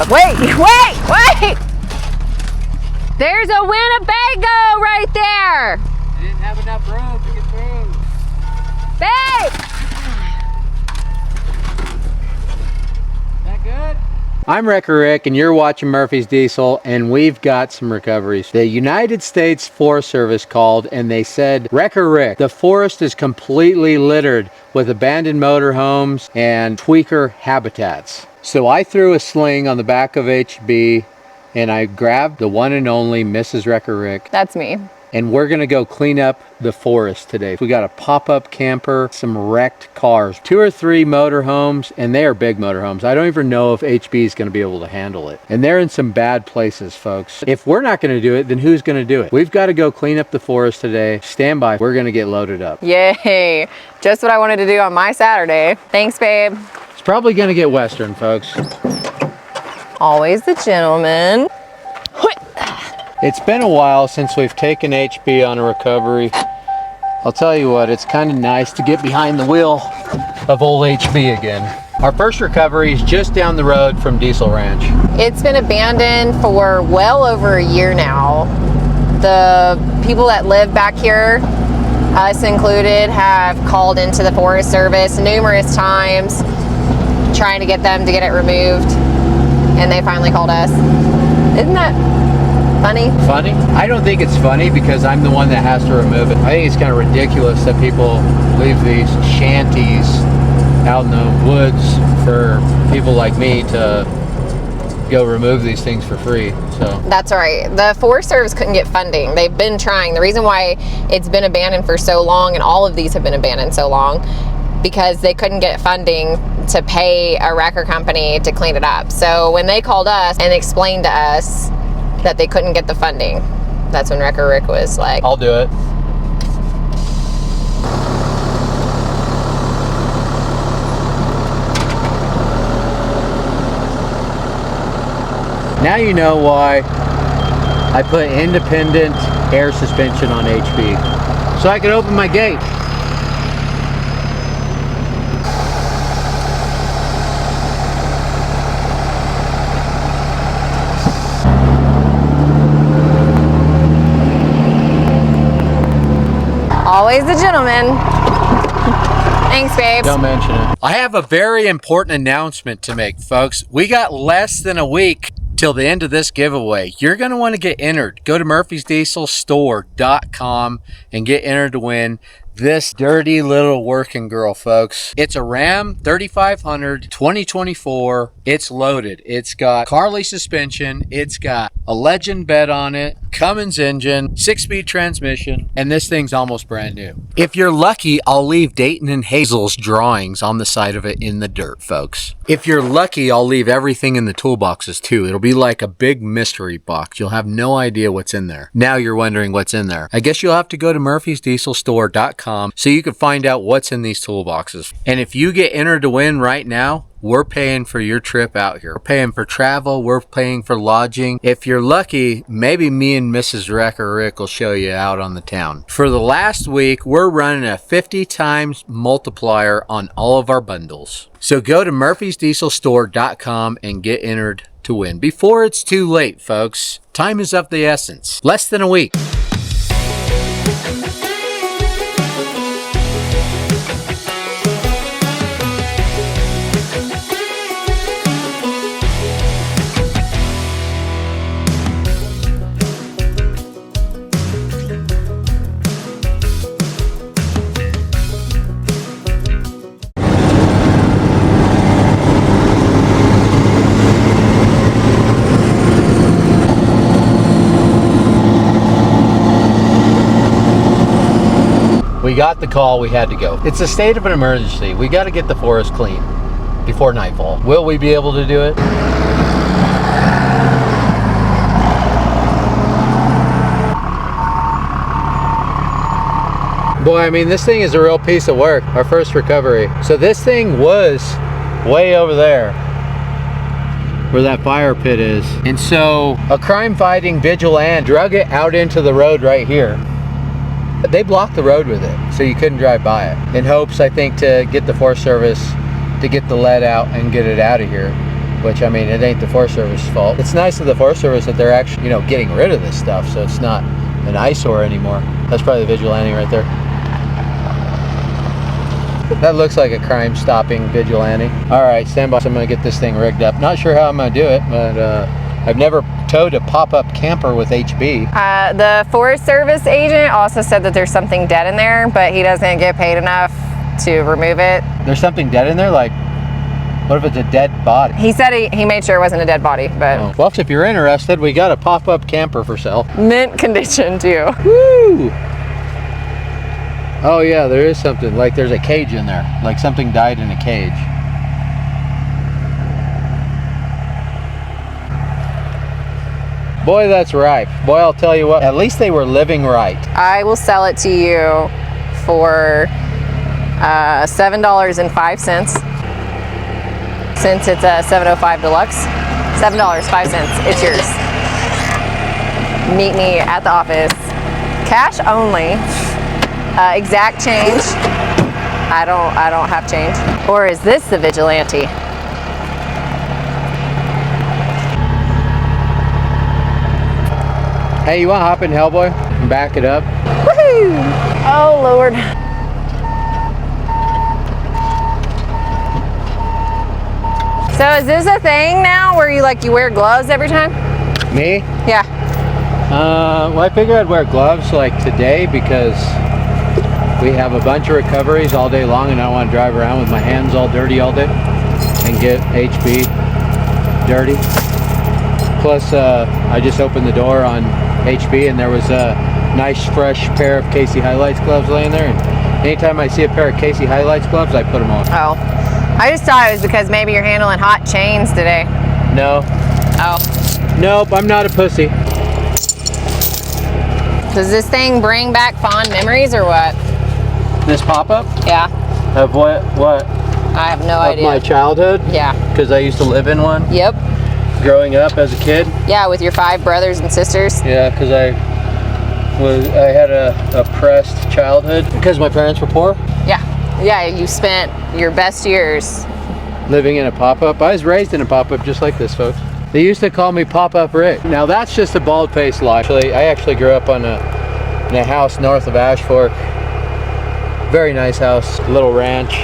Wait! There's a Winnebago right there! I didn't have enough room to get through. Babe! Is that good? I'm Wrecker Rick and you're watching Murphy's Diesel, and we've got some recoveries. The United States Forest Service called and they said, Wrecker Rick, the forest is completely littered with abandoned motorhomes and tweaker habitats. So I threw a sling on the back of HB and I grabbed the one and only Mrs. Wrecker Rick. That's me. And we're gonna go clean up the forest today. We got a pop-up camper, some wrecked cars, 2 or 3 motorhomes, and they are big motorhomes. I don't even know if HB is gonna be able to handle it. And they're in some bad places, folks. If we're not gonna do it, then who's gonna do it? We've gotta go clean up the forest today. Stand by, we're gonna get loaded up. Yay! Just what I wanted to do on my Saturday. Thanks, babe. It's probably gonna get western, folks. Always the gentleman. It's been a while since we've taken HB on a recovery. I'll tell you what, it's kind of nice to get behind the wheel of old HB again. Our first recovery is just down the road from Diesel Ranch. It's been abandoned for well over a year now. The people that live back here, us included, have called into the Forest Service numerous times trying to get them to get it removed, and they finally called us. Isn't that funny? Funny? I don't think it's funny because I'm the one that has to remove it. I think it's kind of ridiculous that people leave these shanties out in the woods for people like me to go remove these things for free. So that's right. The Forest Service couldn't get funding. They've been trying. The reason why it's been abandoned for so long, and all of these have been abandoned so long, because they couldn't get funding to pay a wrecker company to clean it up. So when they called us and explained to us that they couldn't get the funding, that's when Wrecker Rick was like, I'll do it. Now you know why I put independent air suspension on HB, so I could open my gate. always the gentleman. Thanks, babe. Don't mention it. I have a very important announcement to make, folks. We got less than a week till the end of this giveaway. You're going to want to get entered. Go to murphysdieselstore.com and get entered to win this dirty little working girl, folks. It's a Ram 3500 2024. It's loaded. It's got Carly suspension. It's got a Legend bed on it, Cummins engine, 6-speed transmission, and this thing's almost brand new. If you're lucky, I'll leave Dayton and Hazel's drawings on the side of it in the dirt, folks. If you're lucky, I'll leave everything in the toolboxes too. It'll be like a big mystery box. You'll have no idea what's in there. Now you're wondering what's in there. I guess you'll have to go to murphysdieselstore.com so you can find out what's in these toolboxes. And if you get entered to win right now, we're paying for your trip out here. We're paying for travel. We're paying for lodging. If you're lucky, maybe me and Mrs. Wrecker Rick will show you out on the town. For the last week, we're running a 50 times multiplier on all of our bundles. So go to murphysdieselstore.com and get entered to win before it's too late, folks. Time is of the essence. Less than a week. We got the call, we had to go. It's a state of an emergency. We got to get the forest clean before nightfall. Will we be able to do it? Boy, I mean, this thing is a real piece of work, our first recovery. So this thing was way over there where that fire pit is. And so a crime-fighting vigilante drug it out into the road right here. They blocked the road with it, so you couldn't drive by it. In hopes, I think, to get the Forest Service to get the lead out and get it out of here. which, I mean, it ain't the Forest Service's fault. It's nice of the Forest Service that they're actually, you know, getting rid of this stuff, so it's not an eyesore anymore. That's probably the vigilante right there. That looks like a crime-stopping vigilante. All right, stand by. So I'm gonna get this thing rigged up. Not sure how I'm gonna do it, but I've never towed a pop-up camper with HB. The Forest Service agent also said that there's something dead in there, but he doesn't get paid enough to remove it. There's something dead in there? Like, what if it's a dead body? He said he made sure it wasn't a dead body, but... Oh. Well, if you're interested, we got a pop-up camper for sale. Mint condition, too. Woo! Oh yeah, there is something, like there's a cage in there. Like something died in a cage. Boy, that's ripe. Boy, I'll tell you what, at least they were living right. I will sell it to you for $7.05. Since it's a 705 Deluxe, $7.05, it's yours. Meet me at the office. Cash only. Exact change. I don't have change. Or is this the vigilante? Hey, you want to hop in Hellboy and back it up? Woohoo! Oh Lord. So is this a thing now where you wear gloves every time? Me? Yeah. Well, I figured I'd wear gloves like today because we have a bunch of recoveries all day long and I don't want to drive around with my hands all dirty all day and get HB dirty. Plus, I just opened the door on HB and there was a nice fresh pair of Casey Highlights gloves laying there, and anytime I see a pair of Casey Highlights gloves, I put them on. Oh. I just thought it was because maybe you're handling hot chains today. No. Oh. Nope, I'm not a pussy. Does this thing bring back fond memories or what? This pop-up? Yeah. Of what? I have no idea. Of my childhood? Yeah. Because I used to live in one? Yep. Growing up as a kid? Yeah, with your 5 brothers and sisters? Yeah, because I had a oppressed childhood because my parents were poor. Yeah. Yeah, you spent your best years living in a pop-up. I was raised in a pop-up just like this, folks. They used to call me Pop-Up Rick. Now that's just a bald-faced lie. I actually grew up in a house north of Ash Fork. Very nice house, little ranch.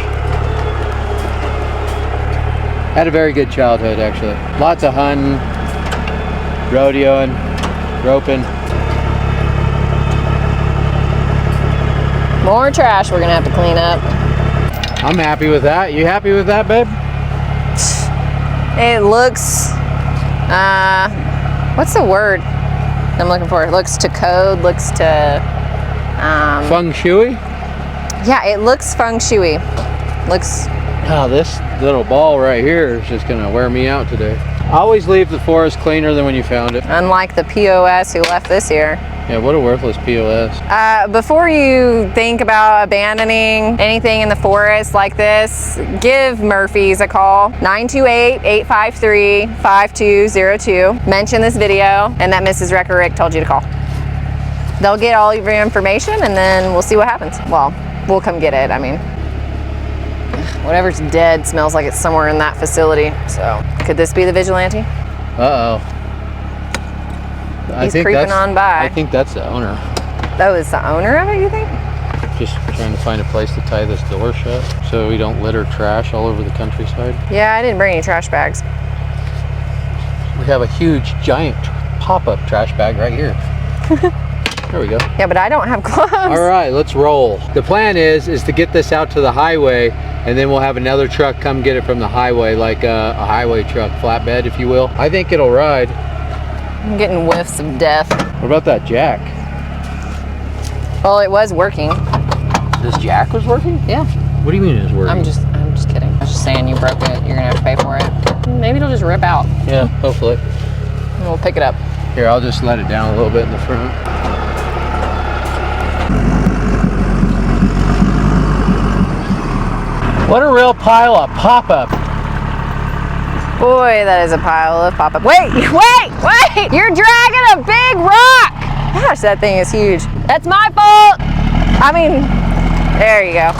Had a very good childhood, actually. Lots of hunting, rodeoing, roping. More trash we're gonna have to clean up. I'm happy with that. You happy with that, babe? It looks, what's the word I'm looking for? It looks to code, looks to, Feng Shui? yeah, it looks feng shui. Looks. Oh, this little ball right here is just gonna wear me out today. Always leave the forest cleaner than when you found it. Unlike the POS who left this year. Yeah, what a worthless POS. Before you think about abandoning anything in the forest like this, give Murphy's a call. 928-853-5202. Mention this video and that Mrs. Wrecker Rick told you to call. They'll get all of your information and then we'll see what happens. Well, we'll come get it. I mean, whatever's dead smells like it's somewhere in that facility. So, could this be the vigilante? Uh-oh. He's creeping on by. I think that's the owner. That was the owner of it, you think? Just trying to find a place to tie this door shut so we don't litter trash all over the countryside. Yeah, I didn't bring any trash bags. We have a huge, giant pop-up trash bag right here. There we go. Yeah, but I don't have gloves. All right, let's roll. The plan is to get this out to the highway, and then we'll have another truck come get it from the highway, like a highway truck, flatbed, if you will. I think it'll ride. I'm getting whiffs of death. What about that jack? Well, it was working. This jack was working? Yeah. What do you mean it was working? I'm just kidding. I was just saying you broke it. You're gonna have to pay for it. Maybe it'll just rip out. Yeah, hopefully. And we'll pick it up. Here, I'll just let it down a little bit in the front. What a real pile of pop-up. Boy, that is a pile of pop-up. Wait! You're dragging a big rock! Gosh, that thing is huge. That's my fault! I mean, there you go.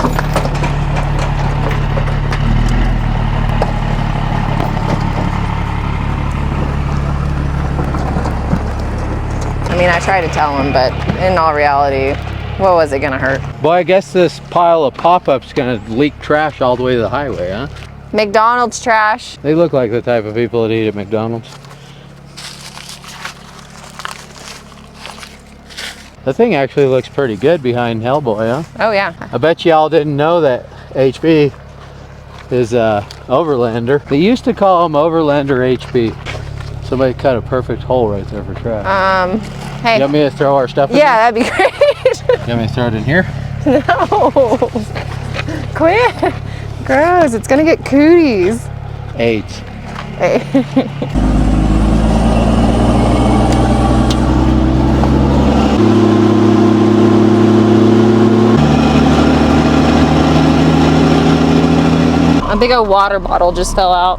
I tried to tell him, but in all reality, what was it gonna hurt? Boy, I guess this pile of pop-ups gonna leak trash all the way to the highway, huh? McDonald's trash. They look like the type of people that eat at McDonald's. The thing actually looks pretty good behind Hellboy, huh? Oh yeah. I bet y'all didn't know that HB is Overlander. They used to call him Overlander HB. Somebody cut a perfect hole right there for trash. Hey. You want me to throw our stuff in Yeah, that'd be great. You want me to throw it in here? No. Quit. Gross. It's gonna get cooties. AIDS. Hey. A big old water bottle just fell out.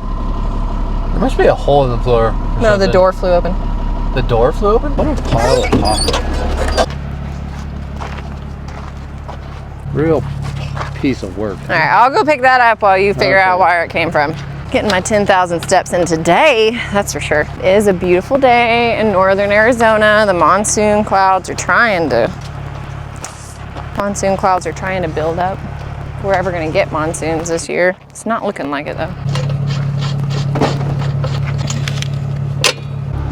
There must be a hole in the floor. or No, the something. door flew open. The door flew open? What a pile of pop-ups. Real piece of work. All right, I'll go pick that up while you figure out where it came from. Getting my 10,000 steps in today, that's for sure. It is a beautiful day in northern Arizona. The monsoon clouds are trying to build up. We're ever gonna get monsoons this year. It's not looking like it though.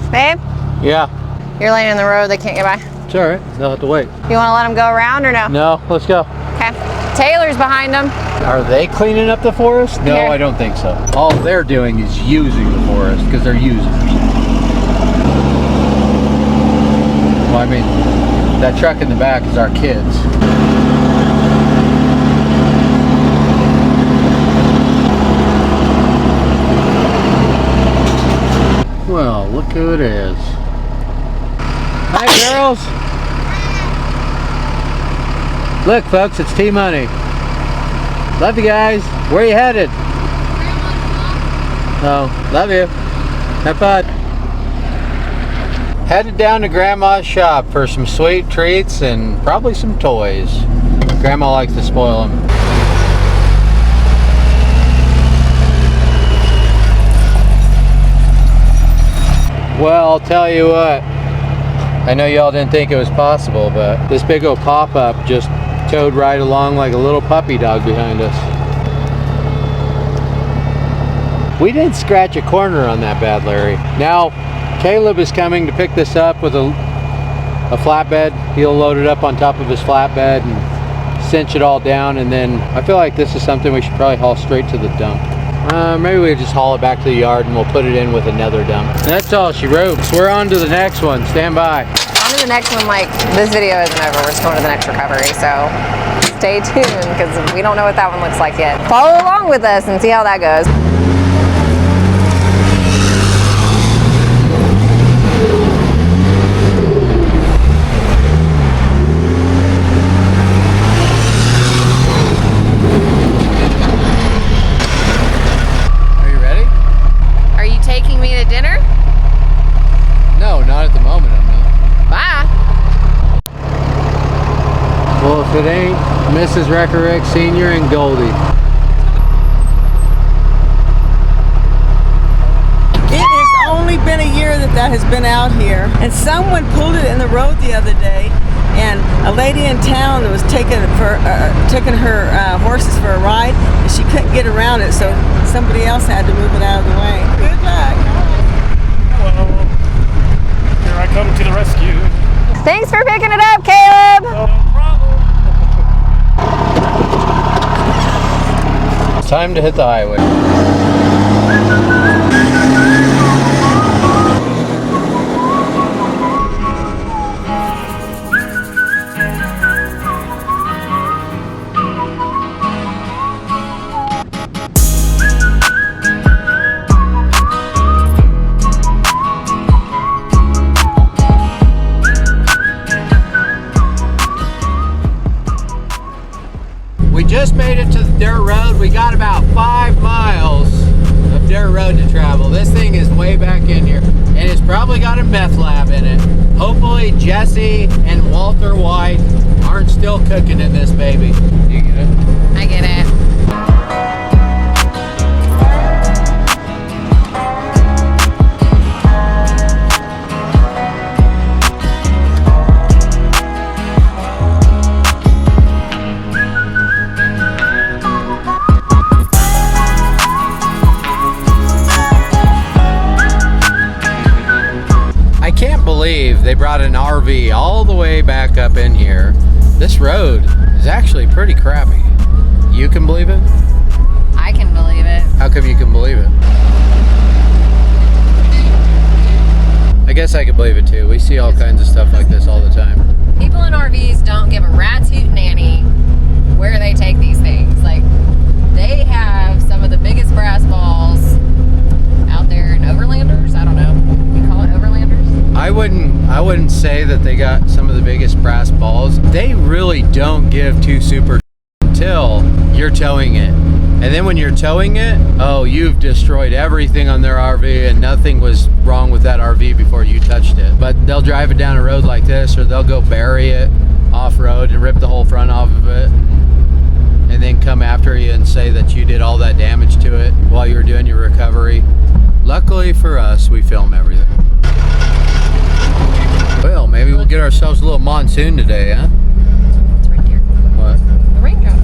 Babe, Yeah, you're laying in the road, they can't get by. it's all right. They'll have to wait. You wanna let them go around or no? No, let's go. Okay. Taylor's behind them. Are they cleaning up the forest? No, Here. I don't think so. All they're doing is using the forest because they're users. Well, I mean, that truck in the back is our kids. Well, look who it is. Hi, girls. Look, folks, it's T-Money. Love you guys. Where are you headed? Oh, love you. Have fun. Headed down to Grandma's shop for some sweet treats and probably some toys. Grandma likes to spoil them. Well, I'll tell you what. I know y'all didn't think it was possible, but this big old pop-up just towed right along like a little puppy dog behind us. We didn't scratch a corner on that bad, Larry. Now, Caleb is coming to pick this up with a flatbed. He'll load it up on top of his flatbed and cinch it all down, and then I feel like this is something we should probably haul straight to the dump. Maybe we just haul it back to the yard and we'll put it in with another dump. That's all she wrote. So we're on to the next one. Stand by. On to the next one, like, this video isn't over. We're just going to the next recovery, so stay tuned because we don't know what that one looks like yet. Follow along with us and see how that goes. Are you ready? Are you taking me to dinner? No, not at the moment, I'm not. Bye. Well, if it ain't Mrs. Reckerick Sr. and Goldie. It has only been a year that has been out here, and someone pulled it in the road the other day, and a lady in town was taking her horses for a ride, and she couldn't get around it, so somebody else had to move it out of the way. Good luck. Hello. Here I come to the rescue. Thanks for picking it up, Caleb. No problem. It's time to hit the highway. We just made it to the dirt road. We got about 5 miles of dirt road to travel. This thing is way back in here, and it's probably got a meth lab in it. Hopefully Jesse and Walter White aren't still cooking in this baby. You get it? I get it. They brought an RV all the way back up in here. This road is actually pretty crappy. You can believe it? I can believe it. How come you can believe it? I guess I could believe it too. We see all kinds of stuff like this all the time. People in RVs don't give a rat's hoot nanny where they take these things. Like, they have some of the biggest brass balls out there in Overlanders. I don't know. You call it Overlanders? I wouldn't say that they got some of the biggest brass balls. They really don't give two super until you're towing it. And then when you're towing it, oh, you've destroyed everything on their RV and nothing was wrong with that RV before you touched it. But they'll drive it down a road like this, or they'll go bury it off-road and rip the whole front off of it, and then come after you and say that you did all that damage to it while you were doing your recovery. Luckily for us, we film everything. Well, maybe we'll get ourselves a little monsoon today, huh? It's right here. What? The raindrop.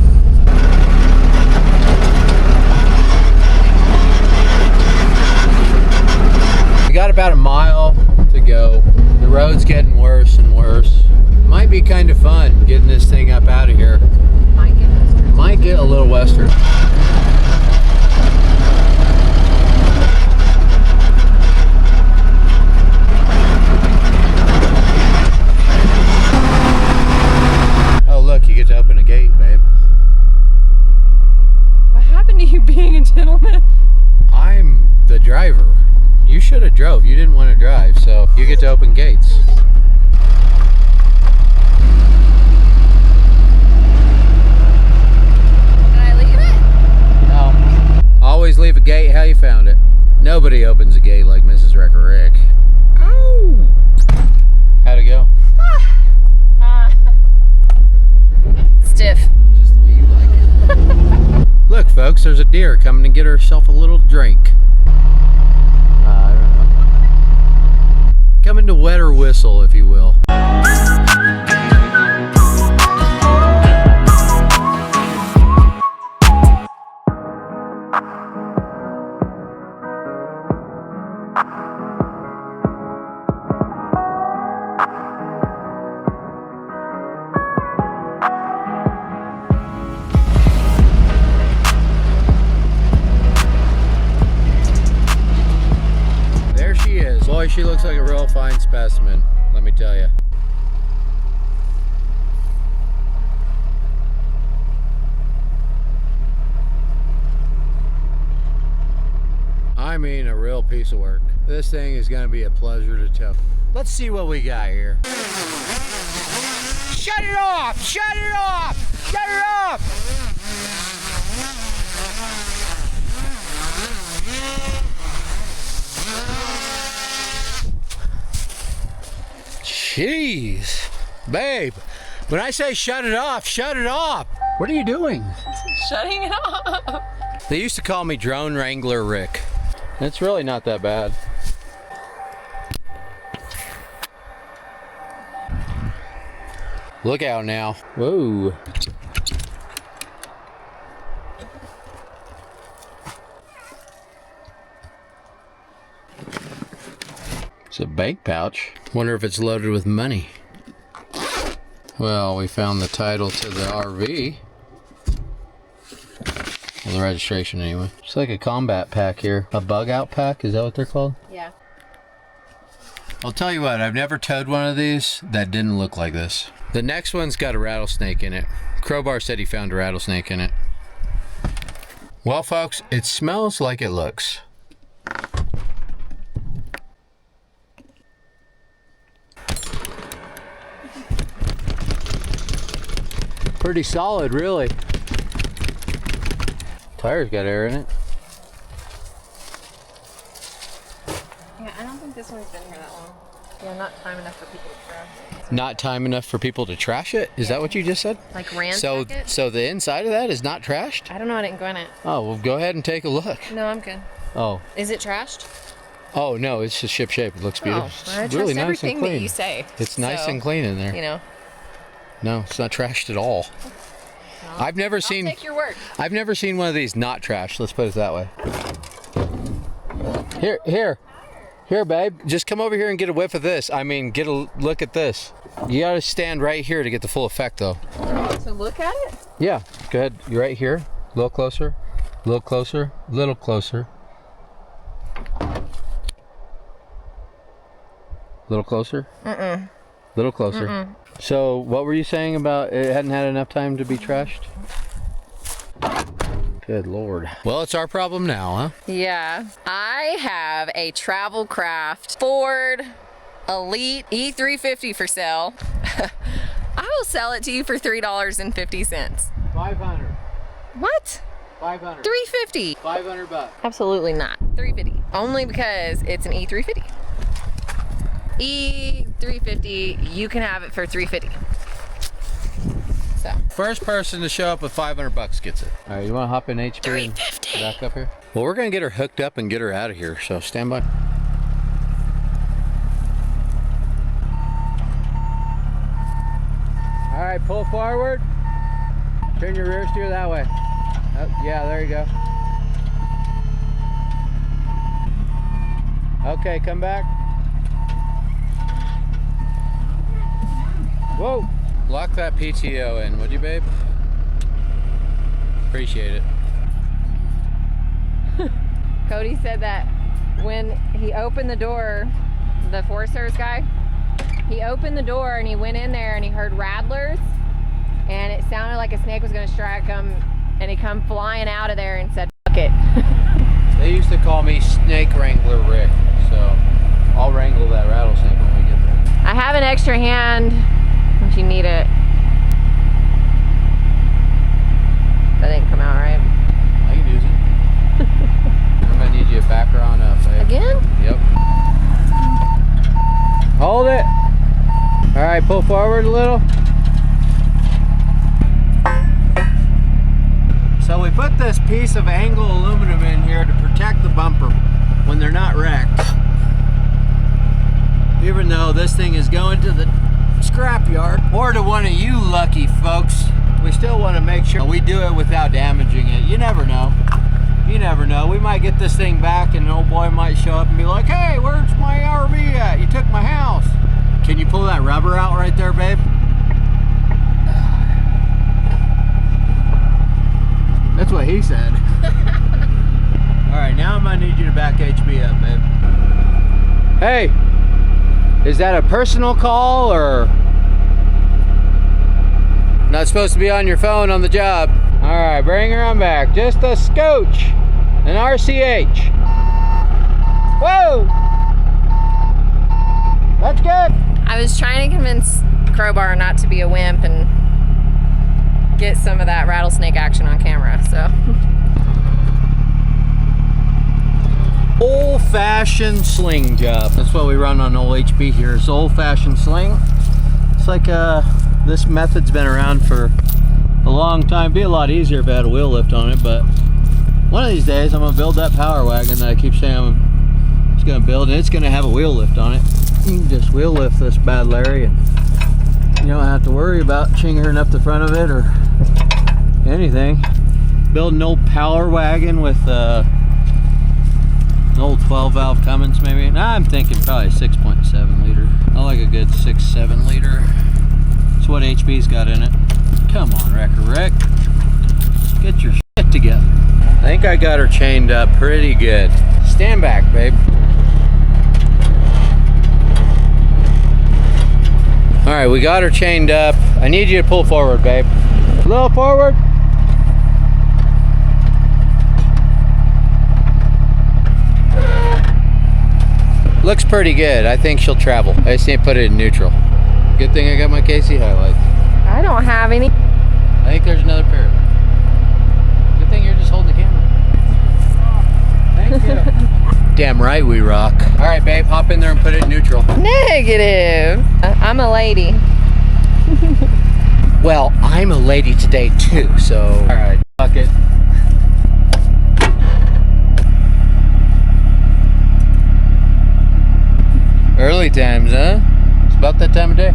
We got about a mile to go. The road's getting worse and worse. Might be kind of fun getting this thing up out of here. Might get a little western. Oh look, you get to open a gate, babe. What happened to you being a gentleman? I'm the driver. You should have drove. You didn't want to drive, so you get to open gates. Always leave a gate how you found it. Nobody opens a gate like Mrs. Wrecker Rick. Oh! How'd it go? Stiff. Just the way you like it. Look, folks, there's a deer coming to get herself a little drink. I don't know. Coming to wet her whistle, if you will. Boy, she looks like a real fine specimen, let me tell you. I mean, a real piece of work. This thing is gonna be a pleasure to tow. Let's see what we got here. Shut it off! Shut it off! Shut it off! Jeez, babe, when I say shut it off, shut it off. What are you doing? Shutting it off. They used to call me Drone Wrangler Rick. It's really not that bad. Look out now. Whoa. It's a bank pouch. Wonder if it's loaded with money. Well, we found the title to the RV. Well, the registration anyway. It's like a combat pack here. A bug out pack, is that what they're called? Yeah. I'll tell you what, I've never towed one of these that didn't look like this. The next one's got a rattlesnake in it. Crowbar said he found a rattlesnake in it. Well, folks, it smells like it looks. Pretty solid, really. Tire's got air in it. Yeah, I don't think this one's been here that long. Yeah, not time enough for people to trash it. Not time enough for people to trash it? Is that what you just said? Like ransack it? So the inside of that is not trashed? I don't know, I didn't go in it. Oh, well, go ahead and take a look. No, I'm good. Oh. Is it trashed? Oh, no, it's just ship shape. It looks beautiful. Oh, I trust everything that you say. It's nice so, and clean in there. You know. No, it's not trashed at all. No, I've never I'll take your word. I've never seen one of these not trashed. Let's put it that way. Here. Here, babe, just come over here and get a whiff of this. I mean, get a look at this. You gotta stand right here to get the full effect, though. So look at it? Yeah, go ahead. You're right here. A little closer. A little closer. A little closer. A little closer? A little closer. So, what were you saying about it hadn't had enough time to be trashed? Good Lord. Well, it's our problem now, huh? Yeah. I have a travel craft Ford Elite E350 for sale. I will sell it to you for $3.50. 500. What? 500. $350. 500 bucks. Absolutely not. $350. Only because it's an E350. E350, you can have it for $350. So. First person to show up with 500 bucks gets it. All right, you want to hop in HP $350. and back up here? Well, we're going to get her hooked up and get her out of here, so stand by. All right, pull forward. Turn your rear steer that way. Oh, yeah, there you go. Okay, come back. Whoa. Lock that PTO in, would you, babe? Appreciate it. Cody said that when he opened the door, the Forest Service guy, he opened the door and he went in there and he heard rattlers and it sounded like a snake was going to strike him, and he come flying out of there and said, fuck it. They used to call me Snake Wrangler Rick, so I'll wrangle that rattlesnake when we get there. I have an extra hand if you need it. That didn't come out right. I can use it. I'm gonna need you to back her on up, babe. Again? Yep. Hold it. All right, pull forward a little. So we put this piece of angle aluminum in here to protect the bumper when they're not wrecked. Even though this thing is going to the scrapyard or to one of you lucky folks, we still want to make sure we do it without damaging it. You never know. You never know. We might get this thing back and an old boy might show up and be like, hey, where's my RV at? You took my house. Can you pull that rubber out right there, babe? That's what he said. Alright, now I'm gonna need you to back HB up, babe. Hey! Is that a personal call or? Not supposed to be on your phone on the job. Alright, bring her on back. Just a scooch. An RCH. Whoa! That's good. I was trying to convince Crowbar not to be a wimp and get some of that rattlesnake action on camera, so. Old-fashioned sling job. That's what we run on old HB here. It's old-fashioned sling. It's like this method's been around for a long time. Be a lot easier if I had a wheel lift on it, but one of these days I'm gonna build that power wagon that I keep saying I'm just gonna build, and it's gonna have a wheel lift on it. You can just wheel lift this bad Larry, and you don't have to worry about chingering up the front of it or anything. Build an old power wagon with an old 12 valve Cummins maybe. Nah, I'm thinking probably 6.7 liter. I like a good 6-7 liter. That's what HB's got in it. Come on, Wrecker Rick. Get your shit together. I think I got her chained up pretty good. Stand back, babe. All right, we got her chained up. I need you to pull forward, babe. A little forward. Looks pretty good. I think she'll travel. I just need to put it in neutral. Good thing I got my KC highlights. I don't have any. I think there's another pair. Good thing you're just holding the camera. Thank you. Damn right we rock. All right, babe, hop in there and put it in neutral. Negative. I'm a lady. Well, I'm a lady today too, so. All right, fuck it. Early times, huh? It's about that time of day. All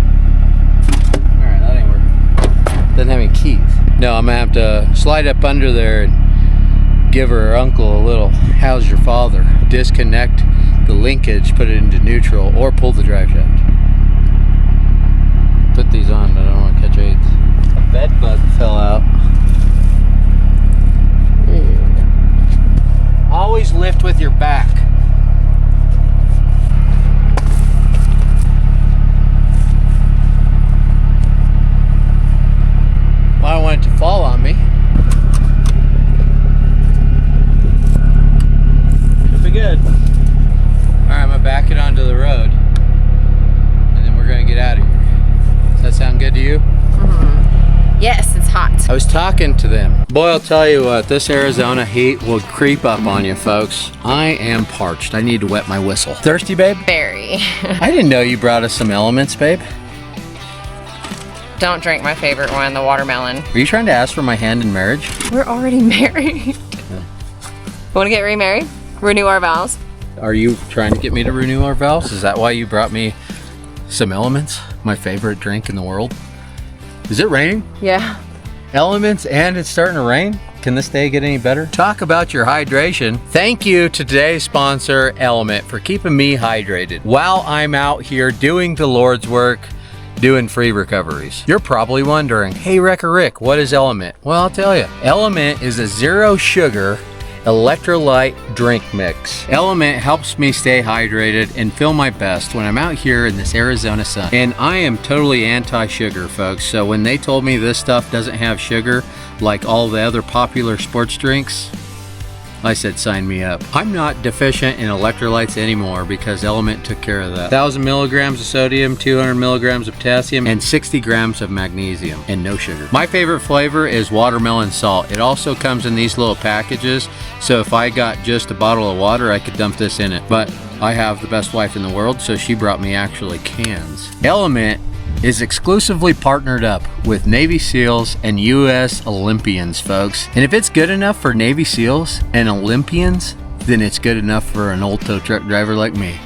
right, that ain't working. Doesn't have any keys. No, I'm gonna have to slide up under there and give her uncle a little, how's your father? Disconnect, the linkage, put it into neutral, or pull the drive shaft. Put these on, but I don't want to catch AIDS. A bed bug fell out. Always lift with your back. Well, I don't want it to fall on me. Should be good. Alright, I'm gonna back it onto the road. And then we're gonna get out of here. Does that sound good to you? Yes, it's hot. I was talking to them. Boy, I'll tell you what, this Arizona heat will creep up on you, folks. I am parched. I need to wet my whistle. Thirsty, babe? Very. I didn't know you brought us some Elements, babe. Don't drink my favorite one, the watermelon. Are you trying to ask for my hand in marriage? We're already married. Want to get remarried? Renew our vows? Are you trying to get me to renew our vows? Is that why you brought me some Elements? My favorite drink in the world. Is it raining? Yeah. Elements, and it's starting to rain. Can this day get any better? Talk about your hydration. Thank you to today's sponsor, Element, for keeping me hydrated while I'm out here doing the Lord's work, doing free recoveries. You're probably wondering, hey Wrecker Rick, what is Element? Well, I'll tell you. Element is a zero sugar electrolyte drink mix. Element helps me stay hydrated and feel my best when I'm out here in this Arizona sun. And I am totally anti-sugar, folks. So when they told me this stuff doesn't have sugar like all the other popular sports drinks, I said, sign me up. I'm not deficient in electrolytes anymore because Element took care of that. 1,000 milligrams of sodium, 200 milligrams of potassium, and 60 grams of magnesium, and no sugar. My favorite flavor is watermelon salt. It also comes in these little packages, so if I got just a bottle of water, I could dump this in it. But I have the best wife in the world, so she brought me actually cans. Element is exclusively partnered up with Navy SEALs and U.S. Olympians, folks. And if it's good enough for Navy SEALs and Olympians, then it's good enough for an old tow truck driver like me.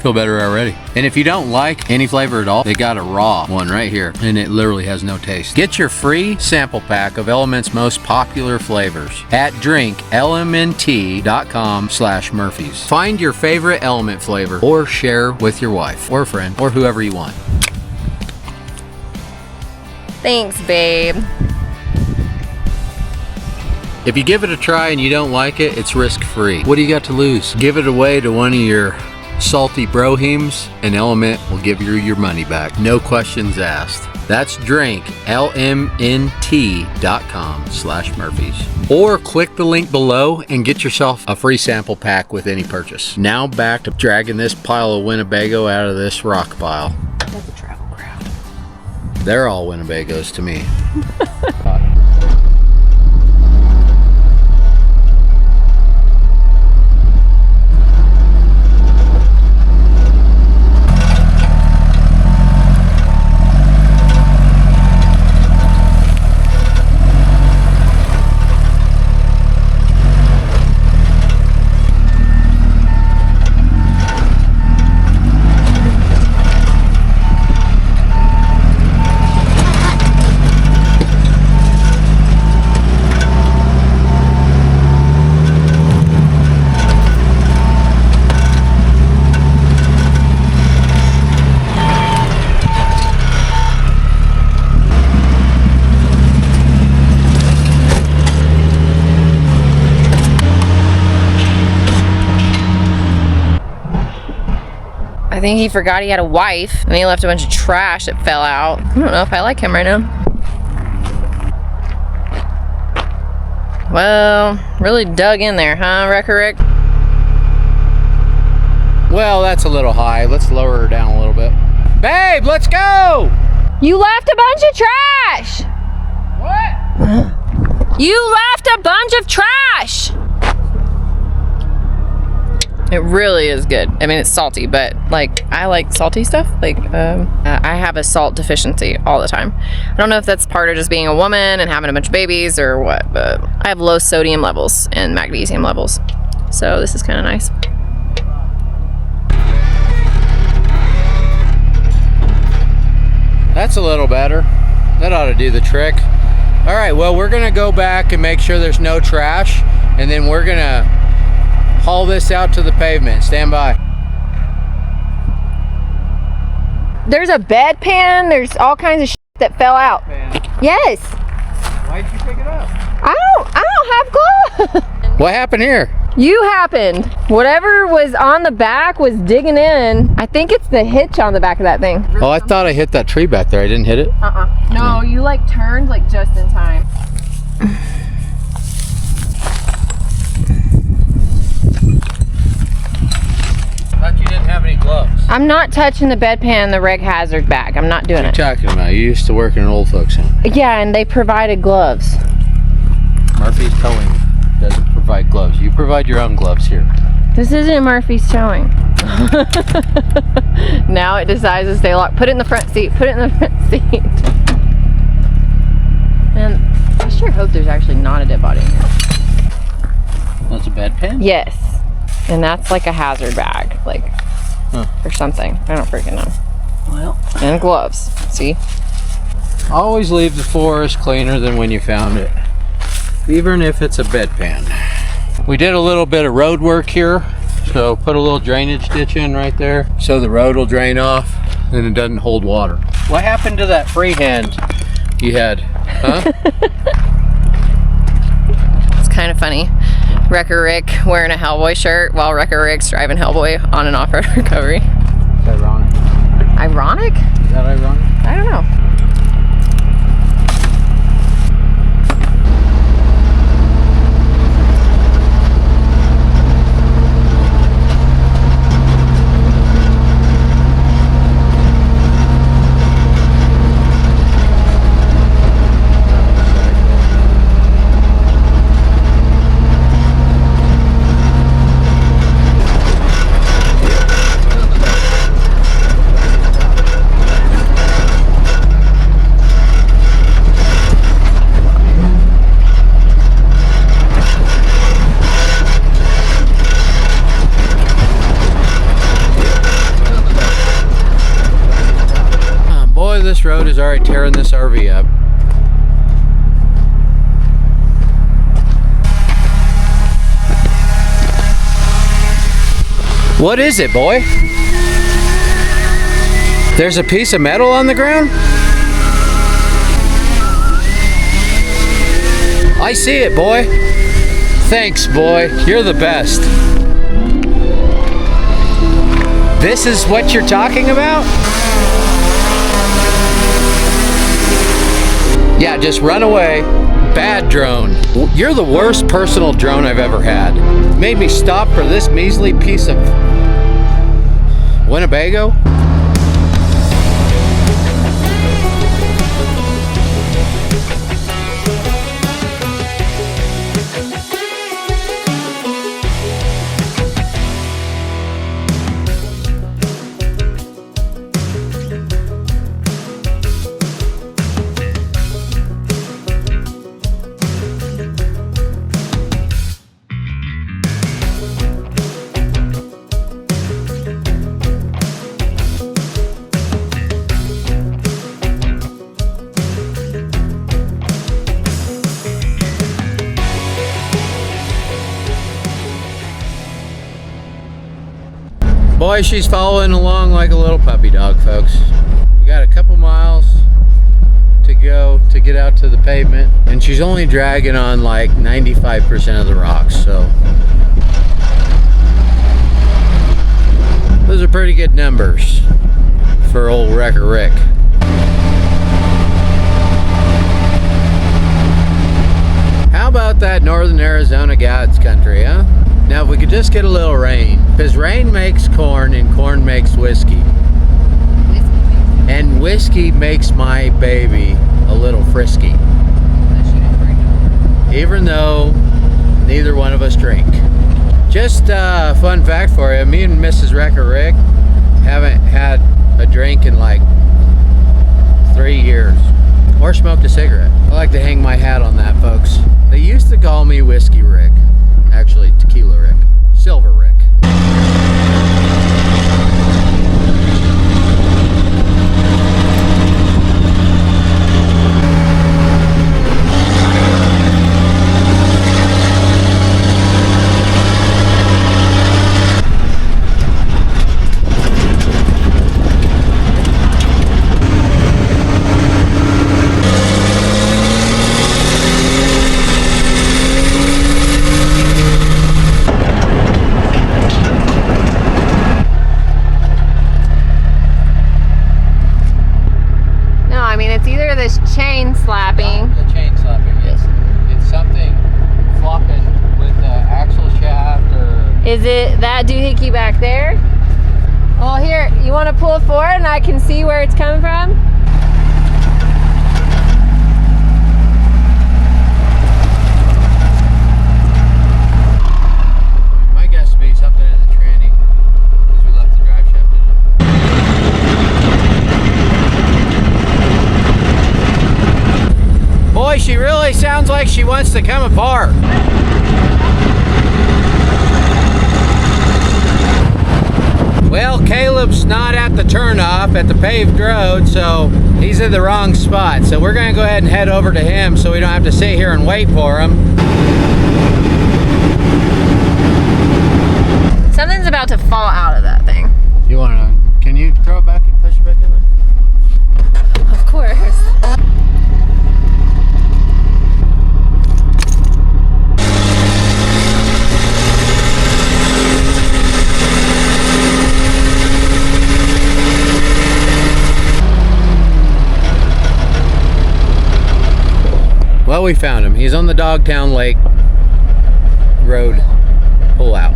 Feel better already. And if you don't like any flavor at all, they got a raw one right here, and it literally has no taste. Get your free sample pack of Element's most popular flavors at drinklmnt.com/Murphys. Find your favorite Element flavor or share with your wife or friend or whoever you want. Thanks, babe. If you give it a try and you don't like it, it's risk-free. What do you got to lose? Give it away to one of your salty brohems, and Element will give you your money back. No questions asked. That's drinklmnt.com/Murphys. Or click the link below and get yourself a free sample pack with any purchase. Now back to dragging this pile of Winnebago out of this rock pile. That's a travel crowd. They're all Winnebagos to me. I think he forgot he had a wife, and he left a bunch of trash that fell out. I don't know if I like him right now. Well, really dug in there, huh, Wrecker Rick? Well, that's a little high. Let's lower her down a little bit. Babe, let's go! You left a bunch of trash! What? You left a bunch of trash! It really is good. I mean, it's salty, but like, I like salty stuff. Like, I have a salt deficiency all the time. I don't know if that's part of just being a woman and having a bunch of babies or what, but I have low sodium levels and magnesium levels. So this is kind of nice. That's a little better. That ought to do the trick. All right, well, we're gonna go back and make sure there's no trash, and then we're gonna haul this out to the pavement. Stand by. There's a bedpan. There's all kinds of shit that fell out. Yes. Why'd you pick it up? I don't have gloves. What happened here? You happened. Whatever was on the back was digging in. I think it's the hitch on the back of that thing. Oh, I thought I hit that tree back there. I didn't hit it? No, you like turned like just in time. I thought you didn't have any gloves. I'm not touching the bedpan, the reg hazard bag. I'm not doing What it. are you talking about? You used to work in an old folks home. Yeah, and they provided gloves. Murphy's Towing doesn't provide gloves. You provide your own gloves here. This isn't Murphy's Towing. Now it decides to stay locked. Put it in the front seat. Put it in the front seat. And I sure hope there's actually not a dead body in here. That's a bedpan? Yes. And that's like a hazard bag, like, or something. I don't freaking know. Well. And gloves. See? Always leave the forest cleaner than when you found it, even if it's a bedpan. We did a little bit of road work here, so put a little drainage ditch in right there so the road will drain off and it doesn't hold water. What happened to that freehand you had, huh? It's kind of funny. Wrecker Rick wearing a Hellboy shirt while Wrecker Rick's driving Hellboy on an off-road recovery. It's ironic. Ironic? Is that ironic? I don't know. This road is already tearing this RV up. What is it, boy? There's a piece of metal on the ground? I see it, boy. Thanks, boy. You're the best. This is what you're talking about? Yeah, just run away. Bad drone. You're the worst personal drone I've ever had. Made me stop for this measly piece of Winnebago. Boy, she's following along like a little puppy dog, folks. We got a couple miles to go to get out to the pavement, and she's only dragging on like 95% of the rocks, so those are pretty good numbers for old Wrecker Rick. How about that northern Arizona God's country, huh? Now if we could just get a little rain, because rain makes corn and corn makes whiskey. And whiskey makes my baby a little frisky. Even though neither one of us drink. Just a fun fact for you, me and Mrs. Wrecker Rick haven't had a drink in like 3 years. Or smoked a cigarette. I like to hang my hat on that, folks. They used to call me Whiskey Rick. Actually, Tequila Rick. Silver Rick. Is it that doohickey back there? Well, here, you want to pull forward and I can see where it's coming from? My guess would be something in the tranny, because we left the drive shaft in it. Boy, she really sounds like she wants to come apart. Well, Caleb's not at the turnoff at the paved road, so he's in the wrong spot. So we're gonna go ahead and head over to him so we don't have to sit here and wait for him. Something's about to fall out of that thing. You wanna, can you throw it back and push it back in there? Of course. Well, we found him. He's on the Dogtown Lake Road pullout.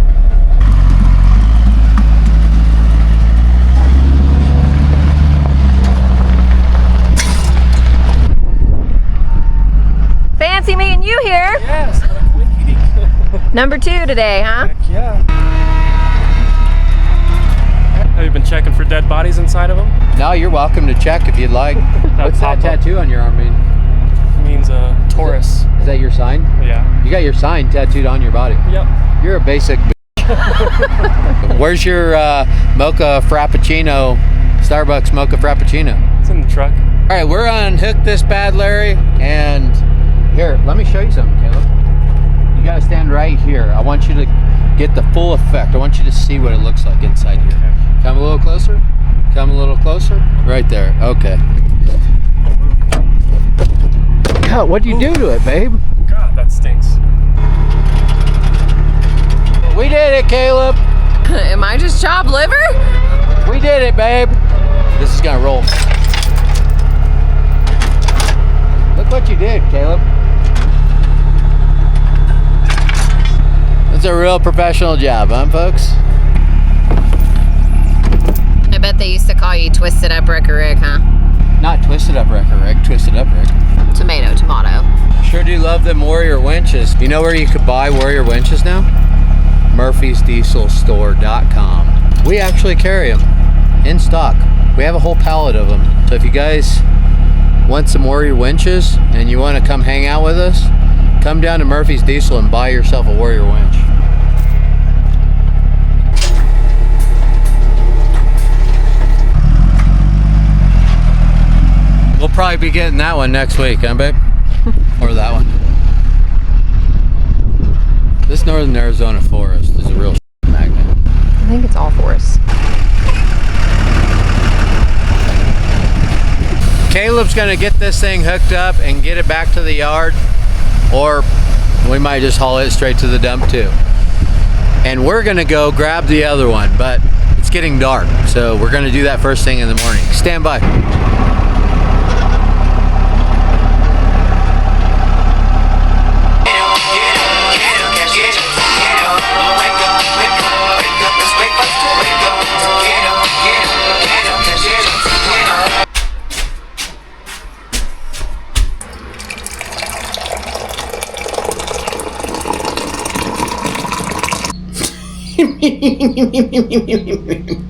Fancy meeting you here. Yes, what a quick eating. Number 2 today, huh? Heck yeah. Have you been checking for dead bodies inside of them? No, you're welcome to check if you'd like. What's that pop up. tattoo on your arm mean? It means Taurus. Is that your sign? Yeah. You got your sign tattooed on your body. Yep. You're a basic Where's your mocha frappuccino, Starbucks mocha frappuccino? It's in the truck. All right, we're gonna unhook this bad Larry, and here, let me show you something, Caleb. You gotta stand right here. I want you to get the full effect. I want you to see what it looks like inside here. Okay. Come a little closer. Come a little closer. Right there. Okay. God, what'd you do to it, babe? God, that stinks. We did it, Caleb. Am I just chopped liver? We did it, babe. This is gonna roll. Look what you did, Caleb. That's a real professional job, huh, folks? I bet they used to call you Twisted Up Rick or Rick, huh? Not Twisted Up Rick, Twisted Up Rick. Tomato, tomato. Sure do love them Warrior winches. You know where you could buy Warrior winches now? MurphysDieselStore.com. We actually carry them in stock. We have a whole pallet of them. So if you guys want some Warrior winches and you want to come hang out with us, come down to Murphy's Diesel and buy yourself a Warrior winch. We'll probably be getting that one next week, huh, babe? Or that one. This northern Arizona forest is a real magnet. I think it's all forests. Caleb's gonna get this thing hooked up and get it back to the yard, or we might just haul it straight to the dump too. And we're gonna go grab the other one, but it's getting dark, so we're gonna do that first thing in the morning. Stand by.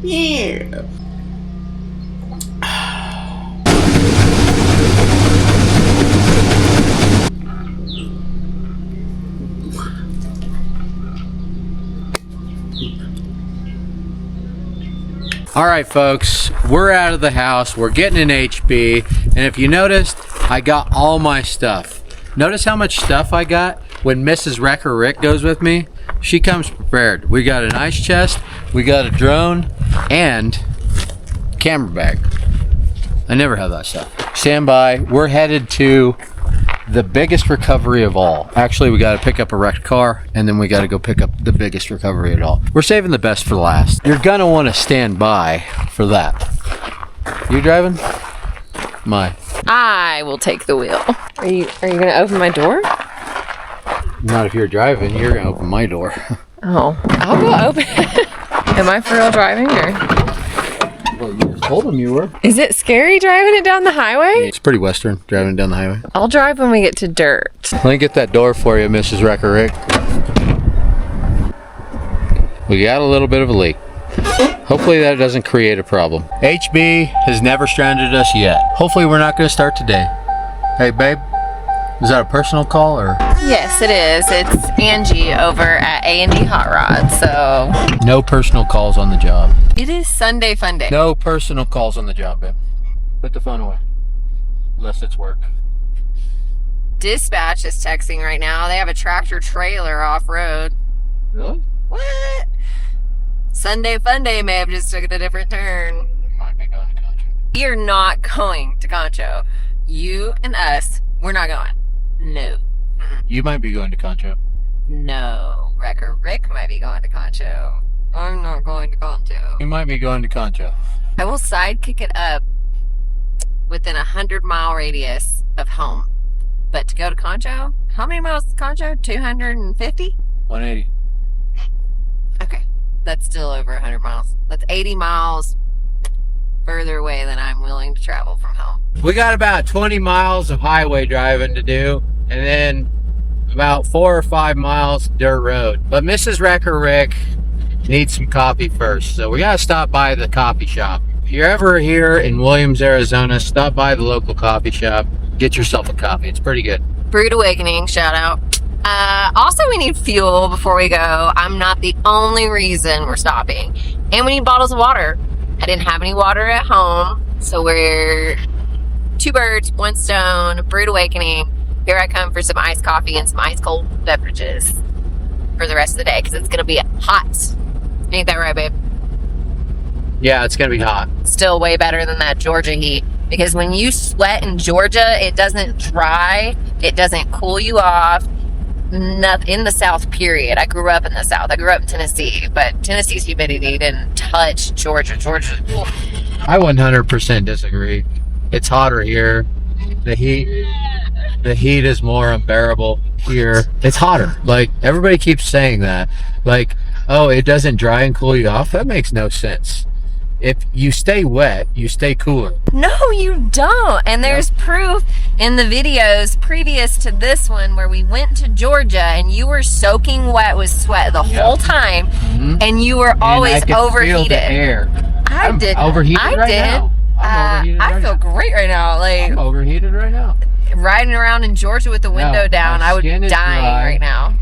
Yeah. All right, folks, we're out of the house. We're getting an HB, and if you noticed, I got all my stuff. Notice how much stuff I got when Mrs. Wrecker Rick goes with me. She comes prepared. We got an ice chest, we got a drone, and camera bag. I never have that stuff. Stand by. We're headed to the biggest recovery of all. Actually, we got to pick up a wrecked car, and then we got to go pick up the biggest recovery of all. We're saving the best for last. You're gonna want to stand by for that. You driving? My. I will take the wheel. Are you gonna open my door? Not if you're driving. You're gonna open my door. Oh, I'll go open it. Am I for real driving or? Well, you just told them you were. Is it scary driving it down the highway? It's pretty western, driving down the highway. I'll drive when we get to dirt. Let me get that door for you, Mrs. Wrecker Rick. We got a little bit of a leak. Hopefully that doesn't create a problem. HB has never stranded us yet. Hopefully we're not going to start today. Hey, babe, is that a personal call or? Yes, it is. It's Angie over at A&D Hot Rod, so. No personal calls on the job. It is Sunday Fun Day. No personal calls on the job, babe. Put the phone away. Unless it's work. Dispatch is texting right now. They have a tractor trailer off-road. Really? What? Sunday Fun Day may have just took a different turn. Might be going to Concho. You're not going to Concho. You and us, we're not going. No. You might be going to Concho. No. Wrecker Rick might be going to Concho. I'm not going to Concho. You might be going to Concho. I will sidekick it up within 100-mile radius of home. But to go to Concho, how many miles is Concho? 250? 180. Okay. That's still over 100 miles. That's 80 miles further away than I'm willing to travel from home. We got about 20 miles of highway driving to do, and then about 4 or 5 miles dirt road. But Mrs. Wrecker Rick needs some coffee first, so we gotta stop by the coffee shop. If you're ever here in Williams, Arizona, stop by the local coffee shop. Get yourself a coffee. It's pretty good. Brewed Awakening, shout out. Also, we need fuel before we go. I'm not the only reason we're stopping. And we need bottles of water. I didn't have any water at home, so we're 2 birds, 1 stone, Brewed Awakening. Here I come for some iced coffee and some ice cold beverages for the rest of the day, because it's going to be hot. Ain't that right, babe? Yeah, it's gonna be hot. Still way better than that Georgia heat, because when you sweat in Georgia, it doesn't dry, it doesn't cool you off. Nothing in the South, period. I grew up in the South. I grew up in Tennessee, but Tennessee's humidity didn't touch Georgia. I 100% disagree. It's hotter here. The heat is more unbearable here. It's hotter. Like, everybody keeps saying that. Like, oh, it doesn't dry and cool you off. That makes no sense. If you stay wet, you stay cooler. No, you don't. And there's proof in the videos previous to this one where we went to Georgia and you were soaking wet with sweat the whole time, and you were always and I could overheated. Feel the air. I'm overheated right now. I feel great right now. Like, I'm overheated right now. Riding around in Georgia with the window down, I would be dying right now.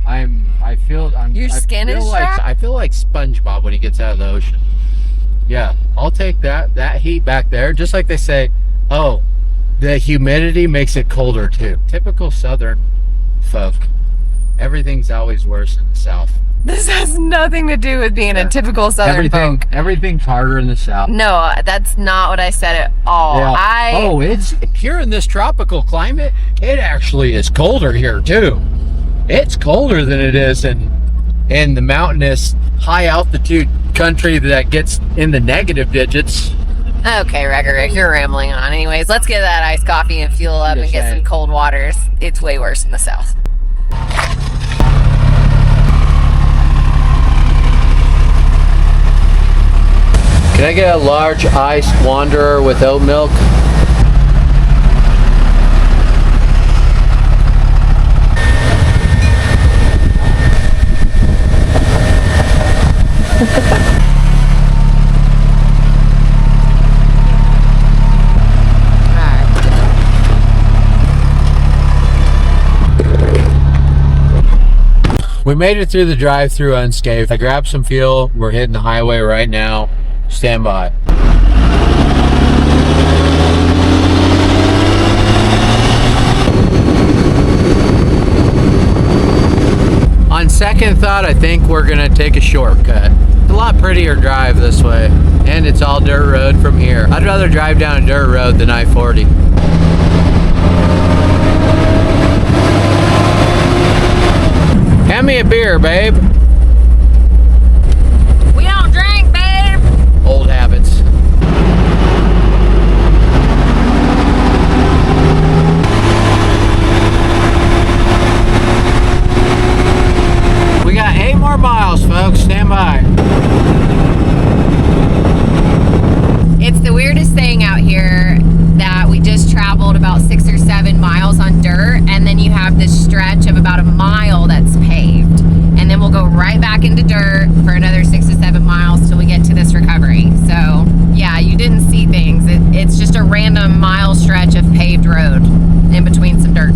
Your skin is dry? I feel like SpongeBob when he gets out of the ocean. Yeah, I'll take that heat back there. Just like they say, oh, the humidity makes it colder too. Typical Southern folk. Everything's always worse in the South. This has nothing to do with being a typical Southern folk. Everything's harder in the South. No, that's not what I said at all. Yeah. It's here in this tropical climate. It actually is colder here too. It's colder than it is in the mountainous, high altitude country that gets in the negative digits. Okay, Rick, you're rambling on. Anyways, let's get that iced coffee and fuel up and get some cold waters. It's way worse in the South. Can I get a large iced Wanderer with oat milk? We made it through the drive-thru unscathed. I grabbed some fuel. We're hitting the highway right now. Stand by. On second thought, I think we're gonna take a shortcut. It's a lot prettier drive this way, and it's all dirt road from here. I'd rather drive down a dirt road than I-40. Hand me a beer, babe. We don't drink, babe. Old habits. We got 8 more miles, folks. have this stretch of about a mile that's paved. And then we'll go right back into dirt for another 6 to 7 miles till we get to this recovery. So yeah, you didn't see things. It's just a random mile stretch of paved road in between some dirt.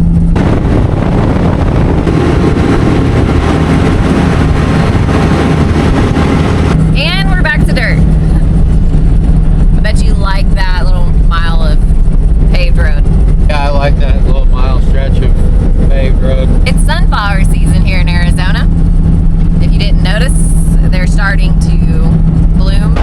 And we're back to dirt. I bet you like that little mile of paved road. Yeah, I like that little mile stretch of paved road. It's sunflower season here in Arizona. If you didn't notice, they're starting to bloom.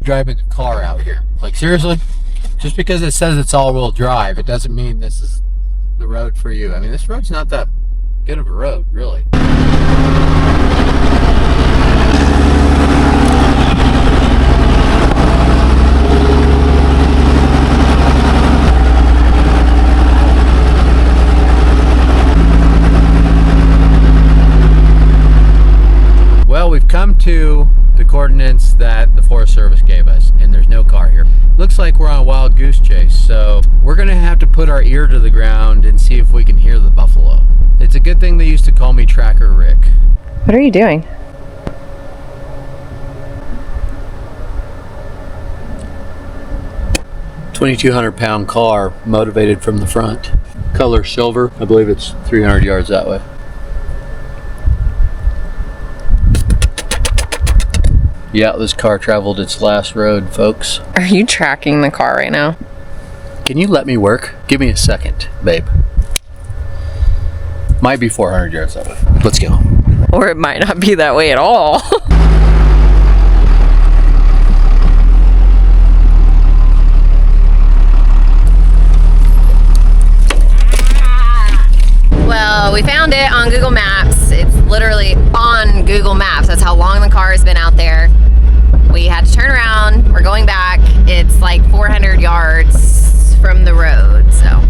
Driving a car out here. Like, seriously? Just because it says it's all-wheel drive, it doesn't mean this is the road for you. I mean, this road's not that good of a road, really. Well, we've come to the coordinates that the Forest Service gave us, and there's no car here. Looks like we're on a wild goose chase, so we're gonna have to put our ear to the ground and see if we can hear the buffalo. It's a good thing they used to call me Tracker Rick. What are you doing? £2,200 car, motivated from the front. Color silver. I believe it's 300 yards that way. Yeah, this car traveled its last road, folks. Are you tracking the car right now? Can you let me work? Give me a second, babe. Might be 400 yards that way. Let's go. Or it might not be that way at all. Well, we found it on Google Maps. It's literally on Google Maps. That's how long the car has been out there. We had to turn around. We're going back. It's like 400 yards from the road, so.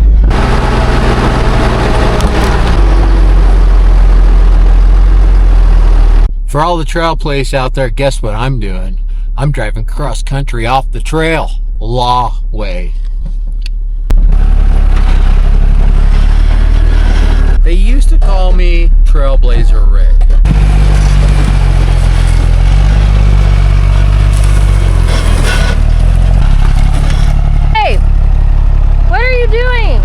For all the trail police out there, guess what I'm doing? I'm driving cross country off the trail. Law way. They used to call me Trailblazer Rick. Hey, what are you doing?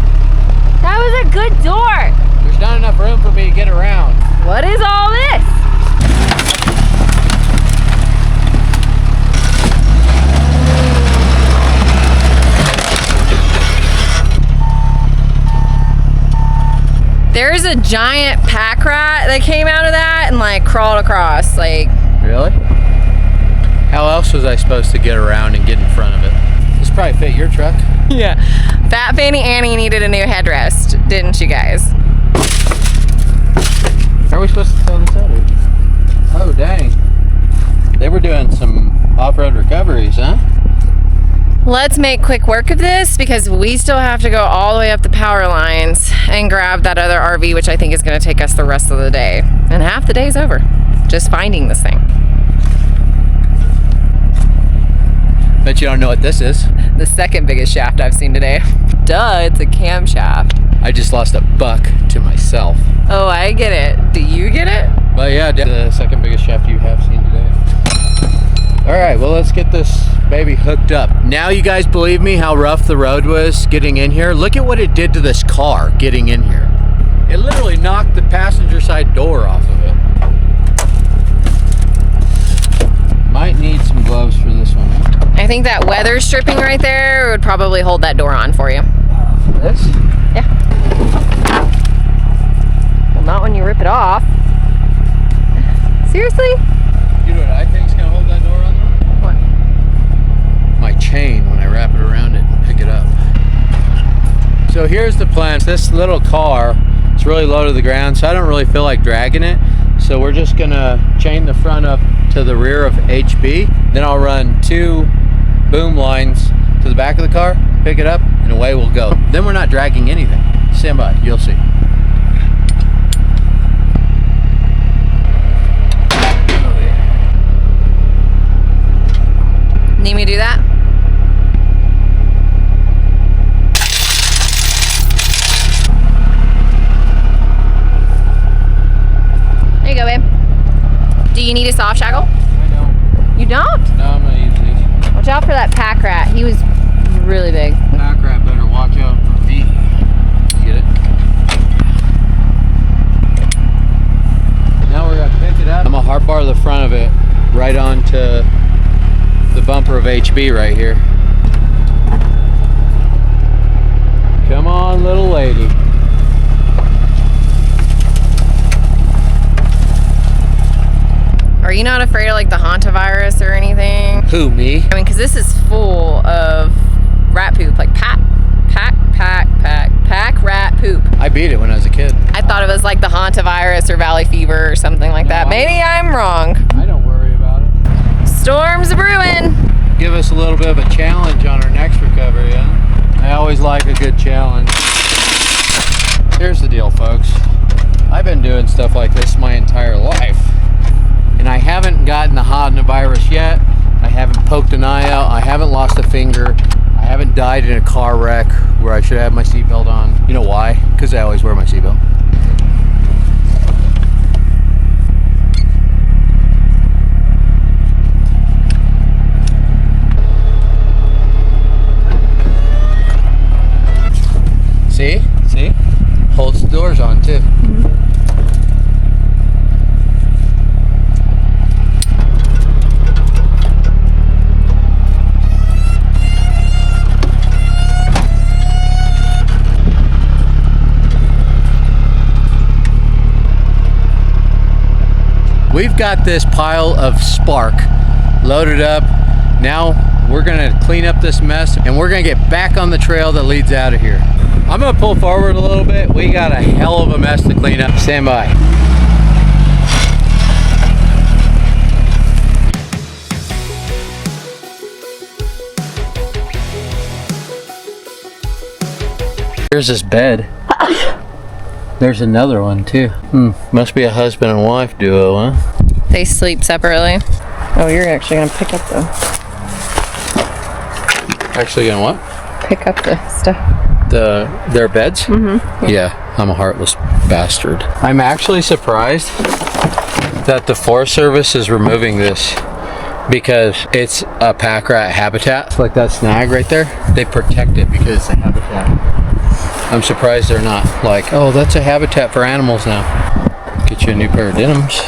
That was a good door. There's not enough room for me to get around. What is all this? There's a giant pack rat that came out of that and like crawled across, like. Really? How else was I supposed to get around and get in front of it? This probably fit your truck. Yeah. Fat Fanny Annie needed a new headrest, didn't you guys? How are we supposed to tell this out? Oh, dang. They were doing some off-road recoveries, huh? Let's make quick work of this because we still have to go all the way up the power lines and grab that other RV, which I think is going to take us the rest of the day. And half the day's over just finding this thing. Bet you don't know what this is. The second biggest shaft I've seen today. Duh, it's a camshaft. I just lost a buck to myself. Oh, I get it. Do you get it? But yeah, the second biggest shaft you have seen today. All right, well, let's get this baby hooked up. Now you guys believe me how rough the road was getting in here? Look at what it did to this car getting in here. It literally knocked the passenger side door off of it. Might need some gloves for this one. I think that weather stripping right there would probably hold that door on for you. This? Yeah. Well, not when you rip it off. Seriously? You know what I think's gonna hold that door on? What? My chain when I wrap it around it and pick it up. So here's the plan. This little car, it's really low to the ground, so I don't really feel like dragging it. So we're just gonna chain the front up to the rear of HB. Then I'll run 2 boom lines to the back of the car, pick it up, and away we'll go. Then we're not dragging anything. Stand by, you'll see. Need me to do that? There you go, babe. Do you need a soft shackle? I don't. You don't? No, I'm gonna use these. Watch out for that pack rat. He was really big. Pack rat better watch out for me. Get it? Now we're gonna pick it up. I'm gonna hard bar the front of it right onto the bumper of HB right here. Come on, little lady. Are you not afraid of like the hantavirus or anything? Who, me? I mean, because this is full of rat poop, like pack rat poop. I beat it when I was a kid. I thought it was like the hantavirus or valley fever or something like that. Maybe I'm wrong. I don't worry about it. Storm's brewing. Give us a little bit of a challenge on our next recovery, huh? I always like a good challenge. Here's the deal, folks. I've been doing stuff like this my entire life. And I haven't gotten the hantavirus yet. I haven't poked an eye out. I haven't lost a finger. I haven't died in a car wreck where I should have my seatbelt on. You know why? Because I always wear my seatbelt. See? See? Holds the doors on too. We've got this pile of spark loaded up. Now we're gonna clean up this mess and we're gonna get back on the trail that leads out of here. I'm gonna pull forward a little bit. We got a hell of a mess to clean up. Stand by. Here's this bed. There's another one too. Must be a husband and wife duo, huh? They sleep separately. Oh, you're actually gonna pick up Actually gonna what? pick up the stuff. Their beds? Mm-hmm. Yeah, I'm a heartless bastard. I'm actually surprised that the Forest Service is removing this because it's a pack rat habitat. It's like that snag right there. They protect it because it's a habitat. I'm surprised they're not like, oh, that's a habitat for animals now. Get you a new pair of denims.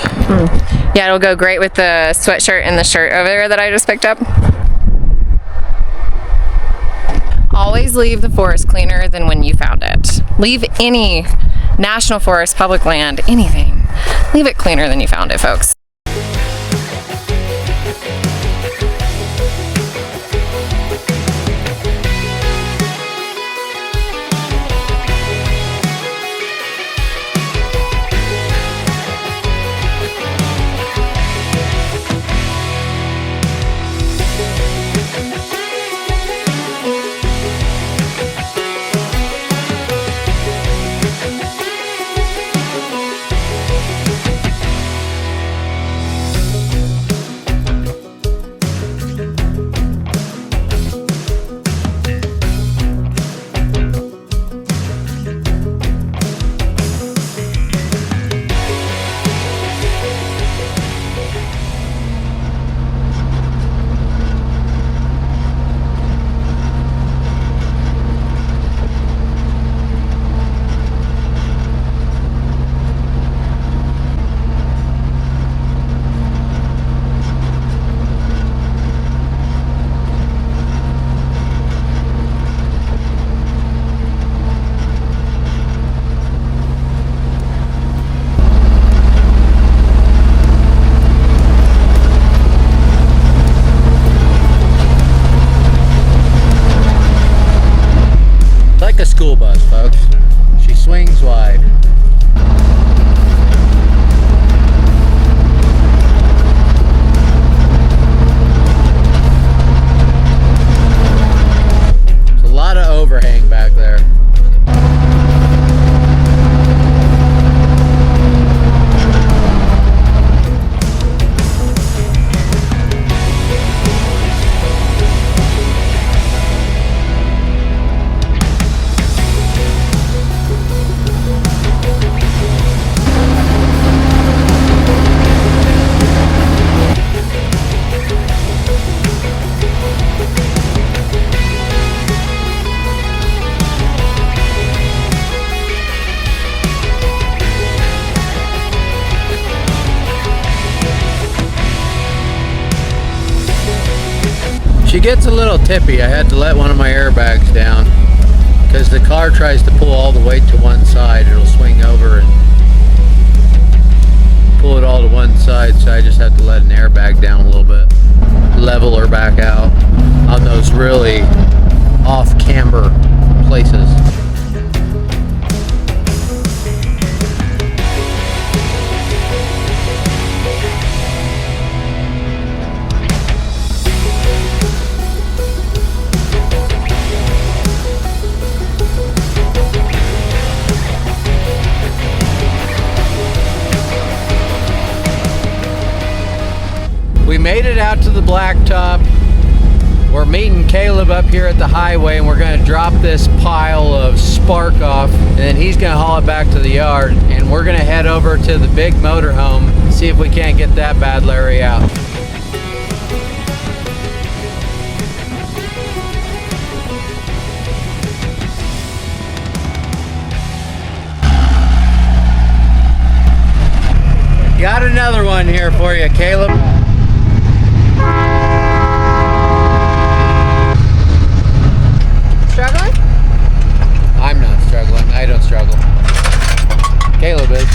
Yeah, it'll go great with the sweatshirt and the shirt over there that I just picked up. Always leave the forest cleaner than when you found it. Leave any national forest, public land, anything. Leave it cleaner than you found it, folks. She gets a little tippy. I had to let one of my airbags down because the car tries to pull all the weight to one side. It'll swing over and pull it all to one side, so I just have to let an airbag down a little bit, level her back out on those really off camber places. We made it out to the blacktop. We're meeting Caleb up here at the highway, and we're going to drop this pile of spark off, and then he's going to haul it back to the yard, and we're going to head over to the big motorhome and see if we can't get that bad Larry out. Got another one here for you, Caleb. Struggling? I'm not struggling. I don't struggle. Caleb is.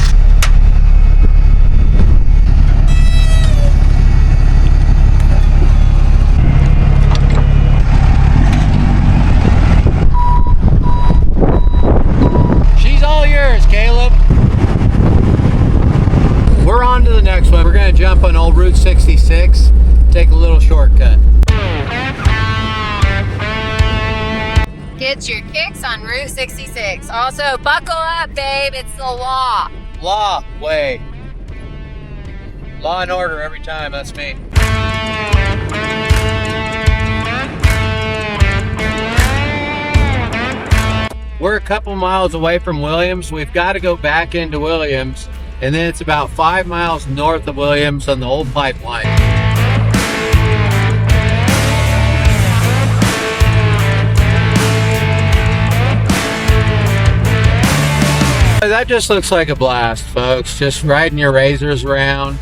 She's all yours, Caleb. We're on to the next one. We're going to jump on old Route 66, take a little shortcut. Get your kicks on Route 66. Also, buckle up, babe. It's the law. Law way. Law and order every time. That's me. We're a couple miles away from Williams. We've got to go back into Williams, and then it's about 5 miles north of Williams on the old pipeline. That just looks like a blast, folks. Just riding your razors around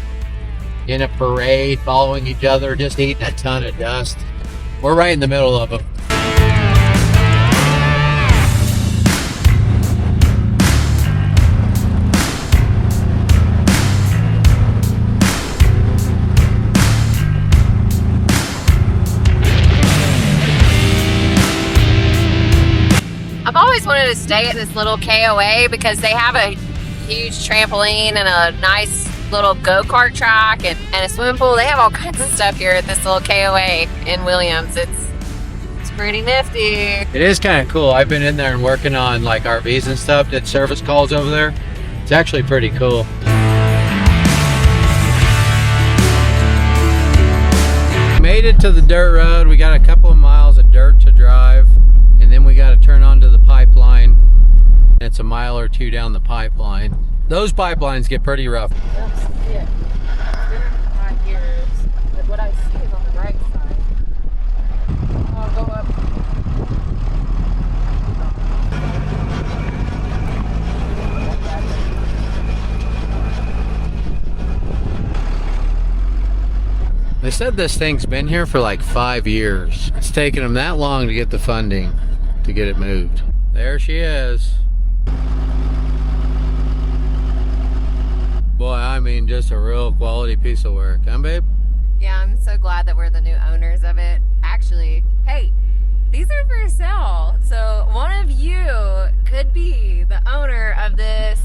in a parade, following each other, just eating a ton of dust. We're right in the middle of them. I've always wanted to stay at this little KOA because they have a huge trampoline and a nice little go-kart track and a swimming pool. They have all kinds of stuff here at this little KOA in Williams. It's pretty nifty. It is kind of cool. I've been in there and working on like RVs and stuff, did service calls over there. It's actually pretty cool. Made it to the dirt road. We got a couple of miles of dirt to drive, and then we got to turn onto the pipeline. It's a mile or two down the pipeline. Those pipelines get pretty rough. That's it. It's been 5 years, but what I see is on the right side. I'll go up. They said this thing's been here for like 5 years. It's taken them that long to get the funding to get it moved. There she is. Boy, I mean, just a real quality piece of work, huh, babe? Yeah, I'm so glad that we're the new owners of it. Actually, hey, these are for sale. So one of you could be the owner of this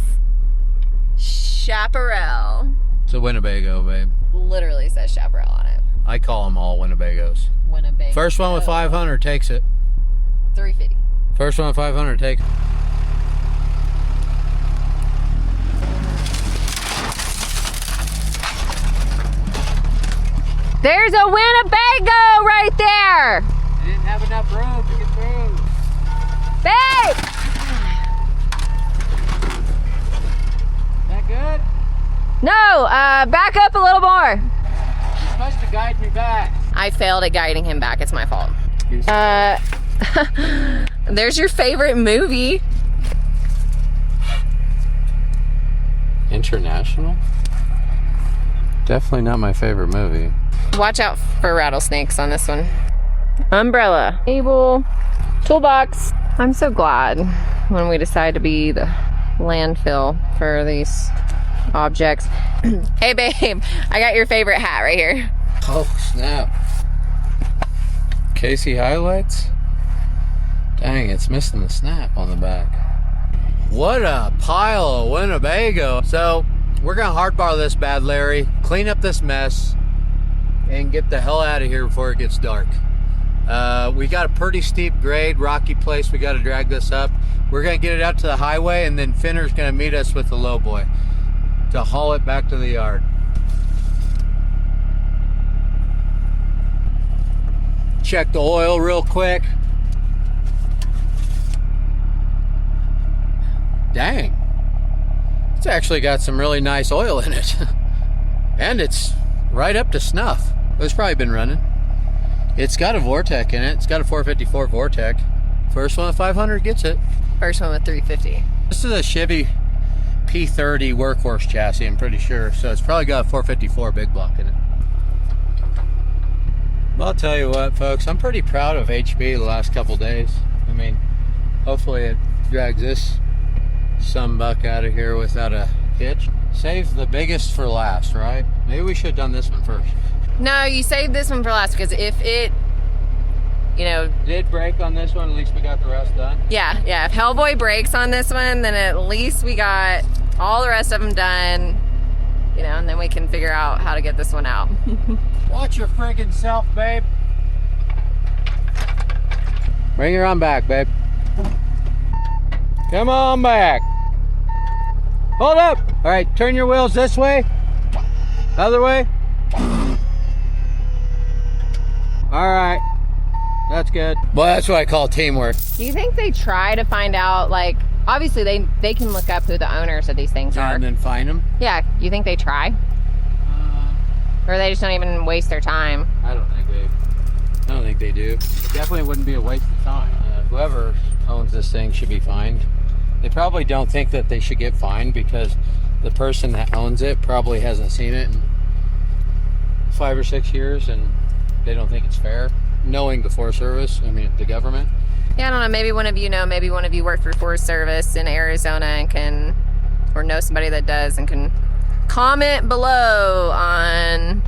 Chaparral. It's a Winnebago, babe. Literally says Chaparral on it. I call them all Winnebagos. Winnebago. First one with 500 takes it. 350. First one with 500 takes it. There's a Winnebago right there. I didn't have enough room to get through. Babe! That good? No, back up a little more. You're supposed to guide me back. I failed at guiding him back. It's my fault. There's your favorite movie. International? Definitely not my favorite movie. Watch out for rattlesnakes on this one. umbrella, table, toolbox. I'm so glad when we decide to be the landfill for these objects. Hey babe, I got your favorite hat right here. Oh, snap. Casey highlights? Dang, it's missing the snap on the back. What a pile of Winnebago. So, we're gonna hardbar this bad Larry, clean up this mess, and get the hell out of here before it gets dark. We got a pretty steep grade, rocky place. We got to drag this up. We're gonna get it out to the highway, and then Finner's gonna meet us with the lowboy to haul it back to the yard. Check the oil real quick. Dang, it's actually got some really nice oil in it. And it's right up to snuff. It's probably been running. It's got a Vortec in it. It's got a 454 Vortec. First one with 500 gets it. First one with 350. This is a Chevy P30 workhorse chassis, I'm pretty sure. So it's probably got a 454 big block in it. Well, I'll tell you what, folks, I'm pretty proud of HB the last couple days. I mean, hopefully it drags this buck out of here without a hitch. Save the biggest for last, right? Maybe we should have done this one first. No, you saved this one for last because if it, you know, Did break on this one, at least we got the rest done. yeah, if Hellboy breaks on this one, then at least we got all the rest of them done, you know, and then we can figure out how to get this one out. Watch your friggin' self, babe. Bring her on back, babe. Come on back. Hold up. All right, turn your wheels this way. Other way. All right. That's good. Well, that's what I call teamwork. Do you think they try to find out, like, obviously they can look up who the owners of these things are. And then find them. Yeah, you think they try? Or they just don't even waste their time? I don't think they do. Definitely wouldn't be a waste of time. Whoever owns this thing should be fined. They probably don't think that they should get fined because the person that owns it probably hasn't seen it in 5 or 6 years and they don't think it's fair. Knowing the Forest Service, I mean the government. Yeah, I don't know, maybe one of you know, maybe one of you work for Forest Service in Arizona and can, or know somebody that does and can comment below on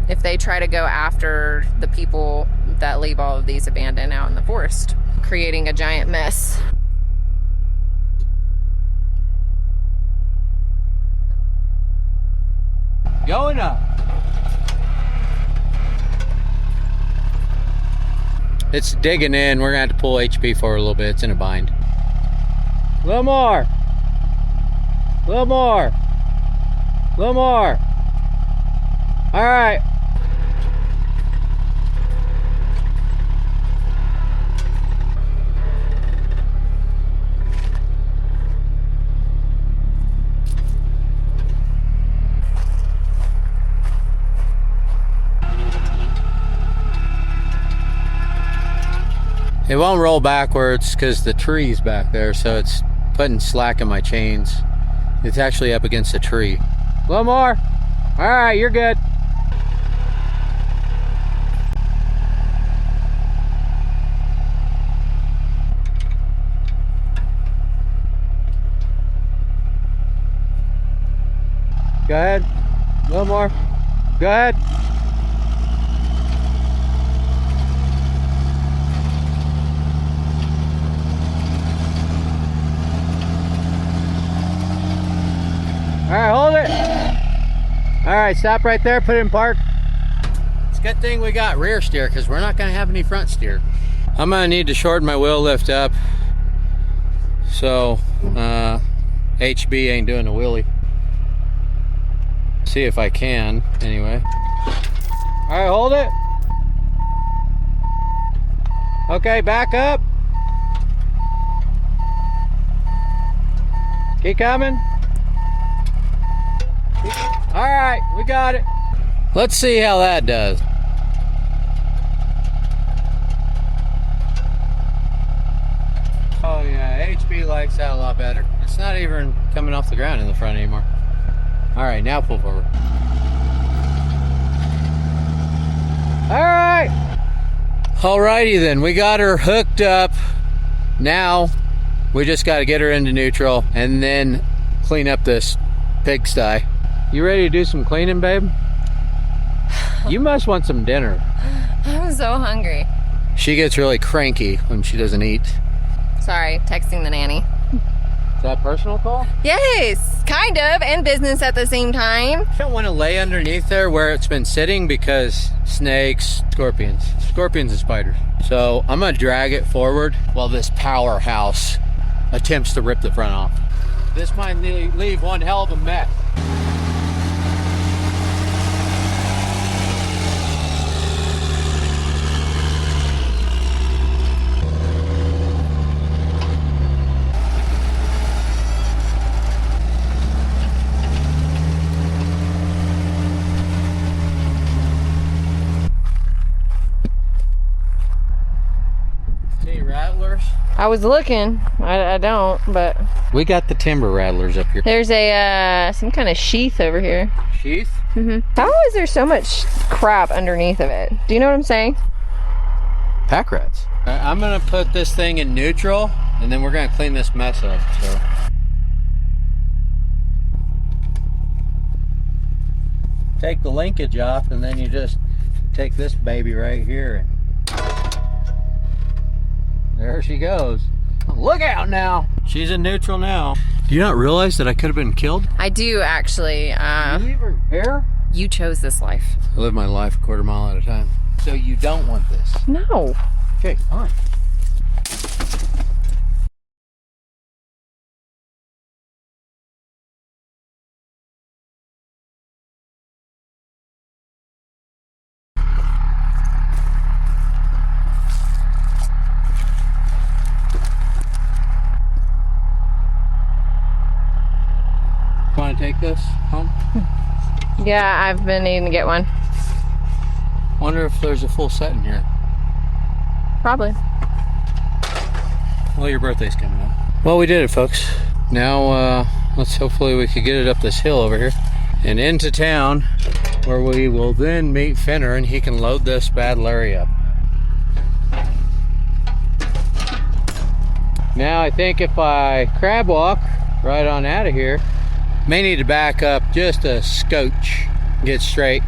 if they try to go after the people that leave all of these abandoned out in the forest, creating a giant mess. Going up. It's digging in. We're gonna have to pull HB for a little bit. It's in a bind. A little more. A little more. A little more. All right. It won't roll backwards because the tree's back there, so it's putting slack in my chains. It's actually up against a tree. A little more. All right, you're good. Go ahead. A little more. Go ahead. All right, hold it. All right, stop right there, put it in park. It's a good thing we got rear steer because we're not gonna have any front steer. I'm gonna need to shorten my wheel lift up. So, HB ain't doing a wheelie. See if I can, anyway. All right, hold it. Okay, back up. Keep coming. All right, we got it. Let's see how that does. Oh yeah, HB likes that a lot better. It's not even coming off the ground in the front anymore. All right, now pull forward. All right. Alrighty then, we got her hooked up. Now we just got to get her into neutral and then clean up this pigsty. You ready to do some cleaning, babe? You must want some dinner. I'm so hungry. She gets really cranky when she doesn't eat. Sorry, texting the nanny. Is that a personal call? Yes, kind of, and business at the same time. You don't want to lay underneath there where it's been sitting because snakes, scorpions and spiders. So I'm gonna drag it forward while this powerhouse attempts to rip the front off. This might leave one hell of a mess. Rattlers? I was looking. I don't, but We got the timber rattlers up here. there's a some kind of sheath over here. Sheath? How is there so much crap underneath of it? Do you know what I'm saying? Pack rats. I'm gonna put this thing in neutral and then we're gonna clean this mess up. So take the linkage off and then you just take this baby right here and there she goes. Look out now. She's in neutral now. Do you not realize that I could have been killed? I do actually. You leave her here? You chose this life. I live my life a quarter mile at a time. So you don't want this? No. Okay, fine. Want to take this home? Yeah, I've been needing to get one. Wonder if there's a full set in here. Probably. Well, your birthday's coming up. Well, we did it, folks. Now, let's hopefully we can get it up this hill over here and into town where we will then meet Finner and he can load this bad Larry up. Now, I think if I crab walk right on out of here, may need to back up just a scotch, get straight.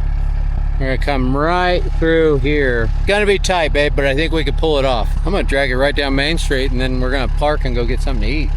We're gonna come right through here. Gonna be tight, babe, but I think we could pull it off. I'm gonna drag it right down Main Street and then we're gonna park and go get something to eat.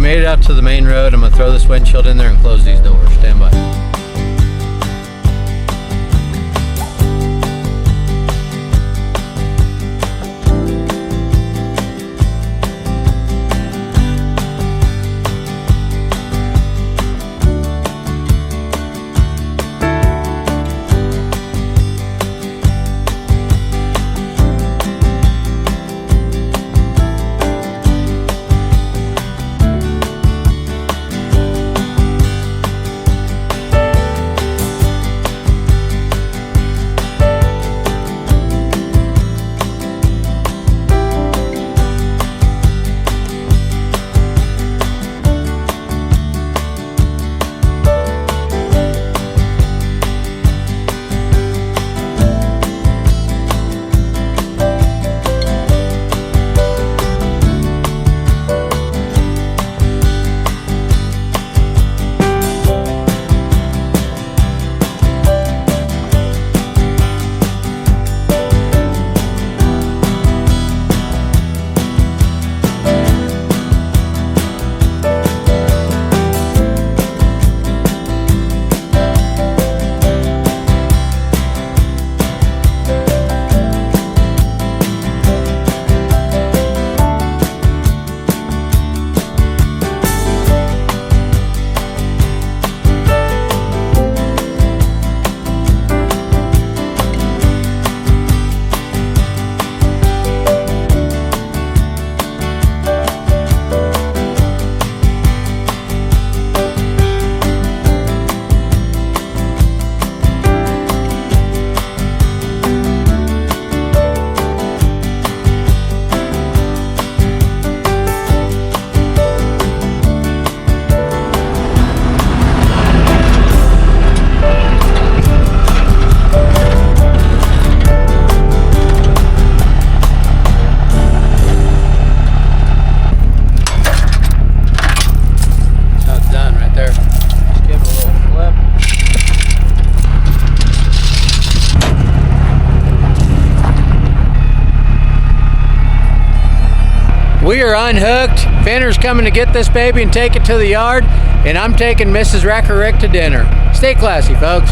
Made it out to the main road. I'm gonna throw this windshield in there and close these doors. Stand by. We are unhooked. Fenner's coming to get this baby and take it to the yard, and I'm taking Mrs. Rackerick to dinner. Stay classy, folks.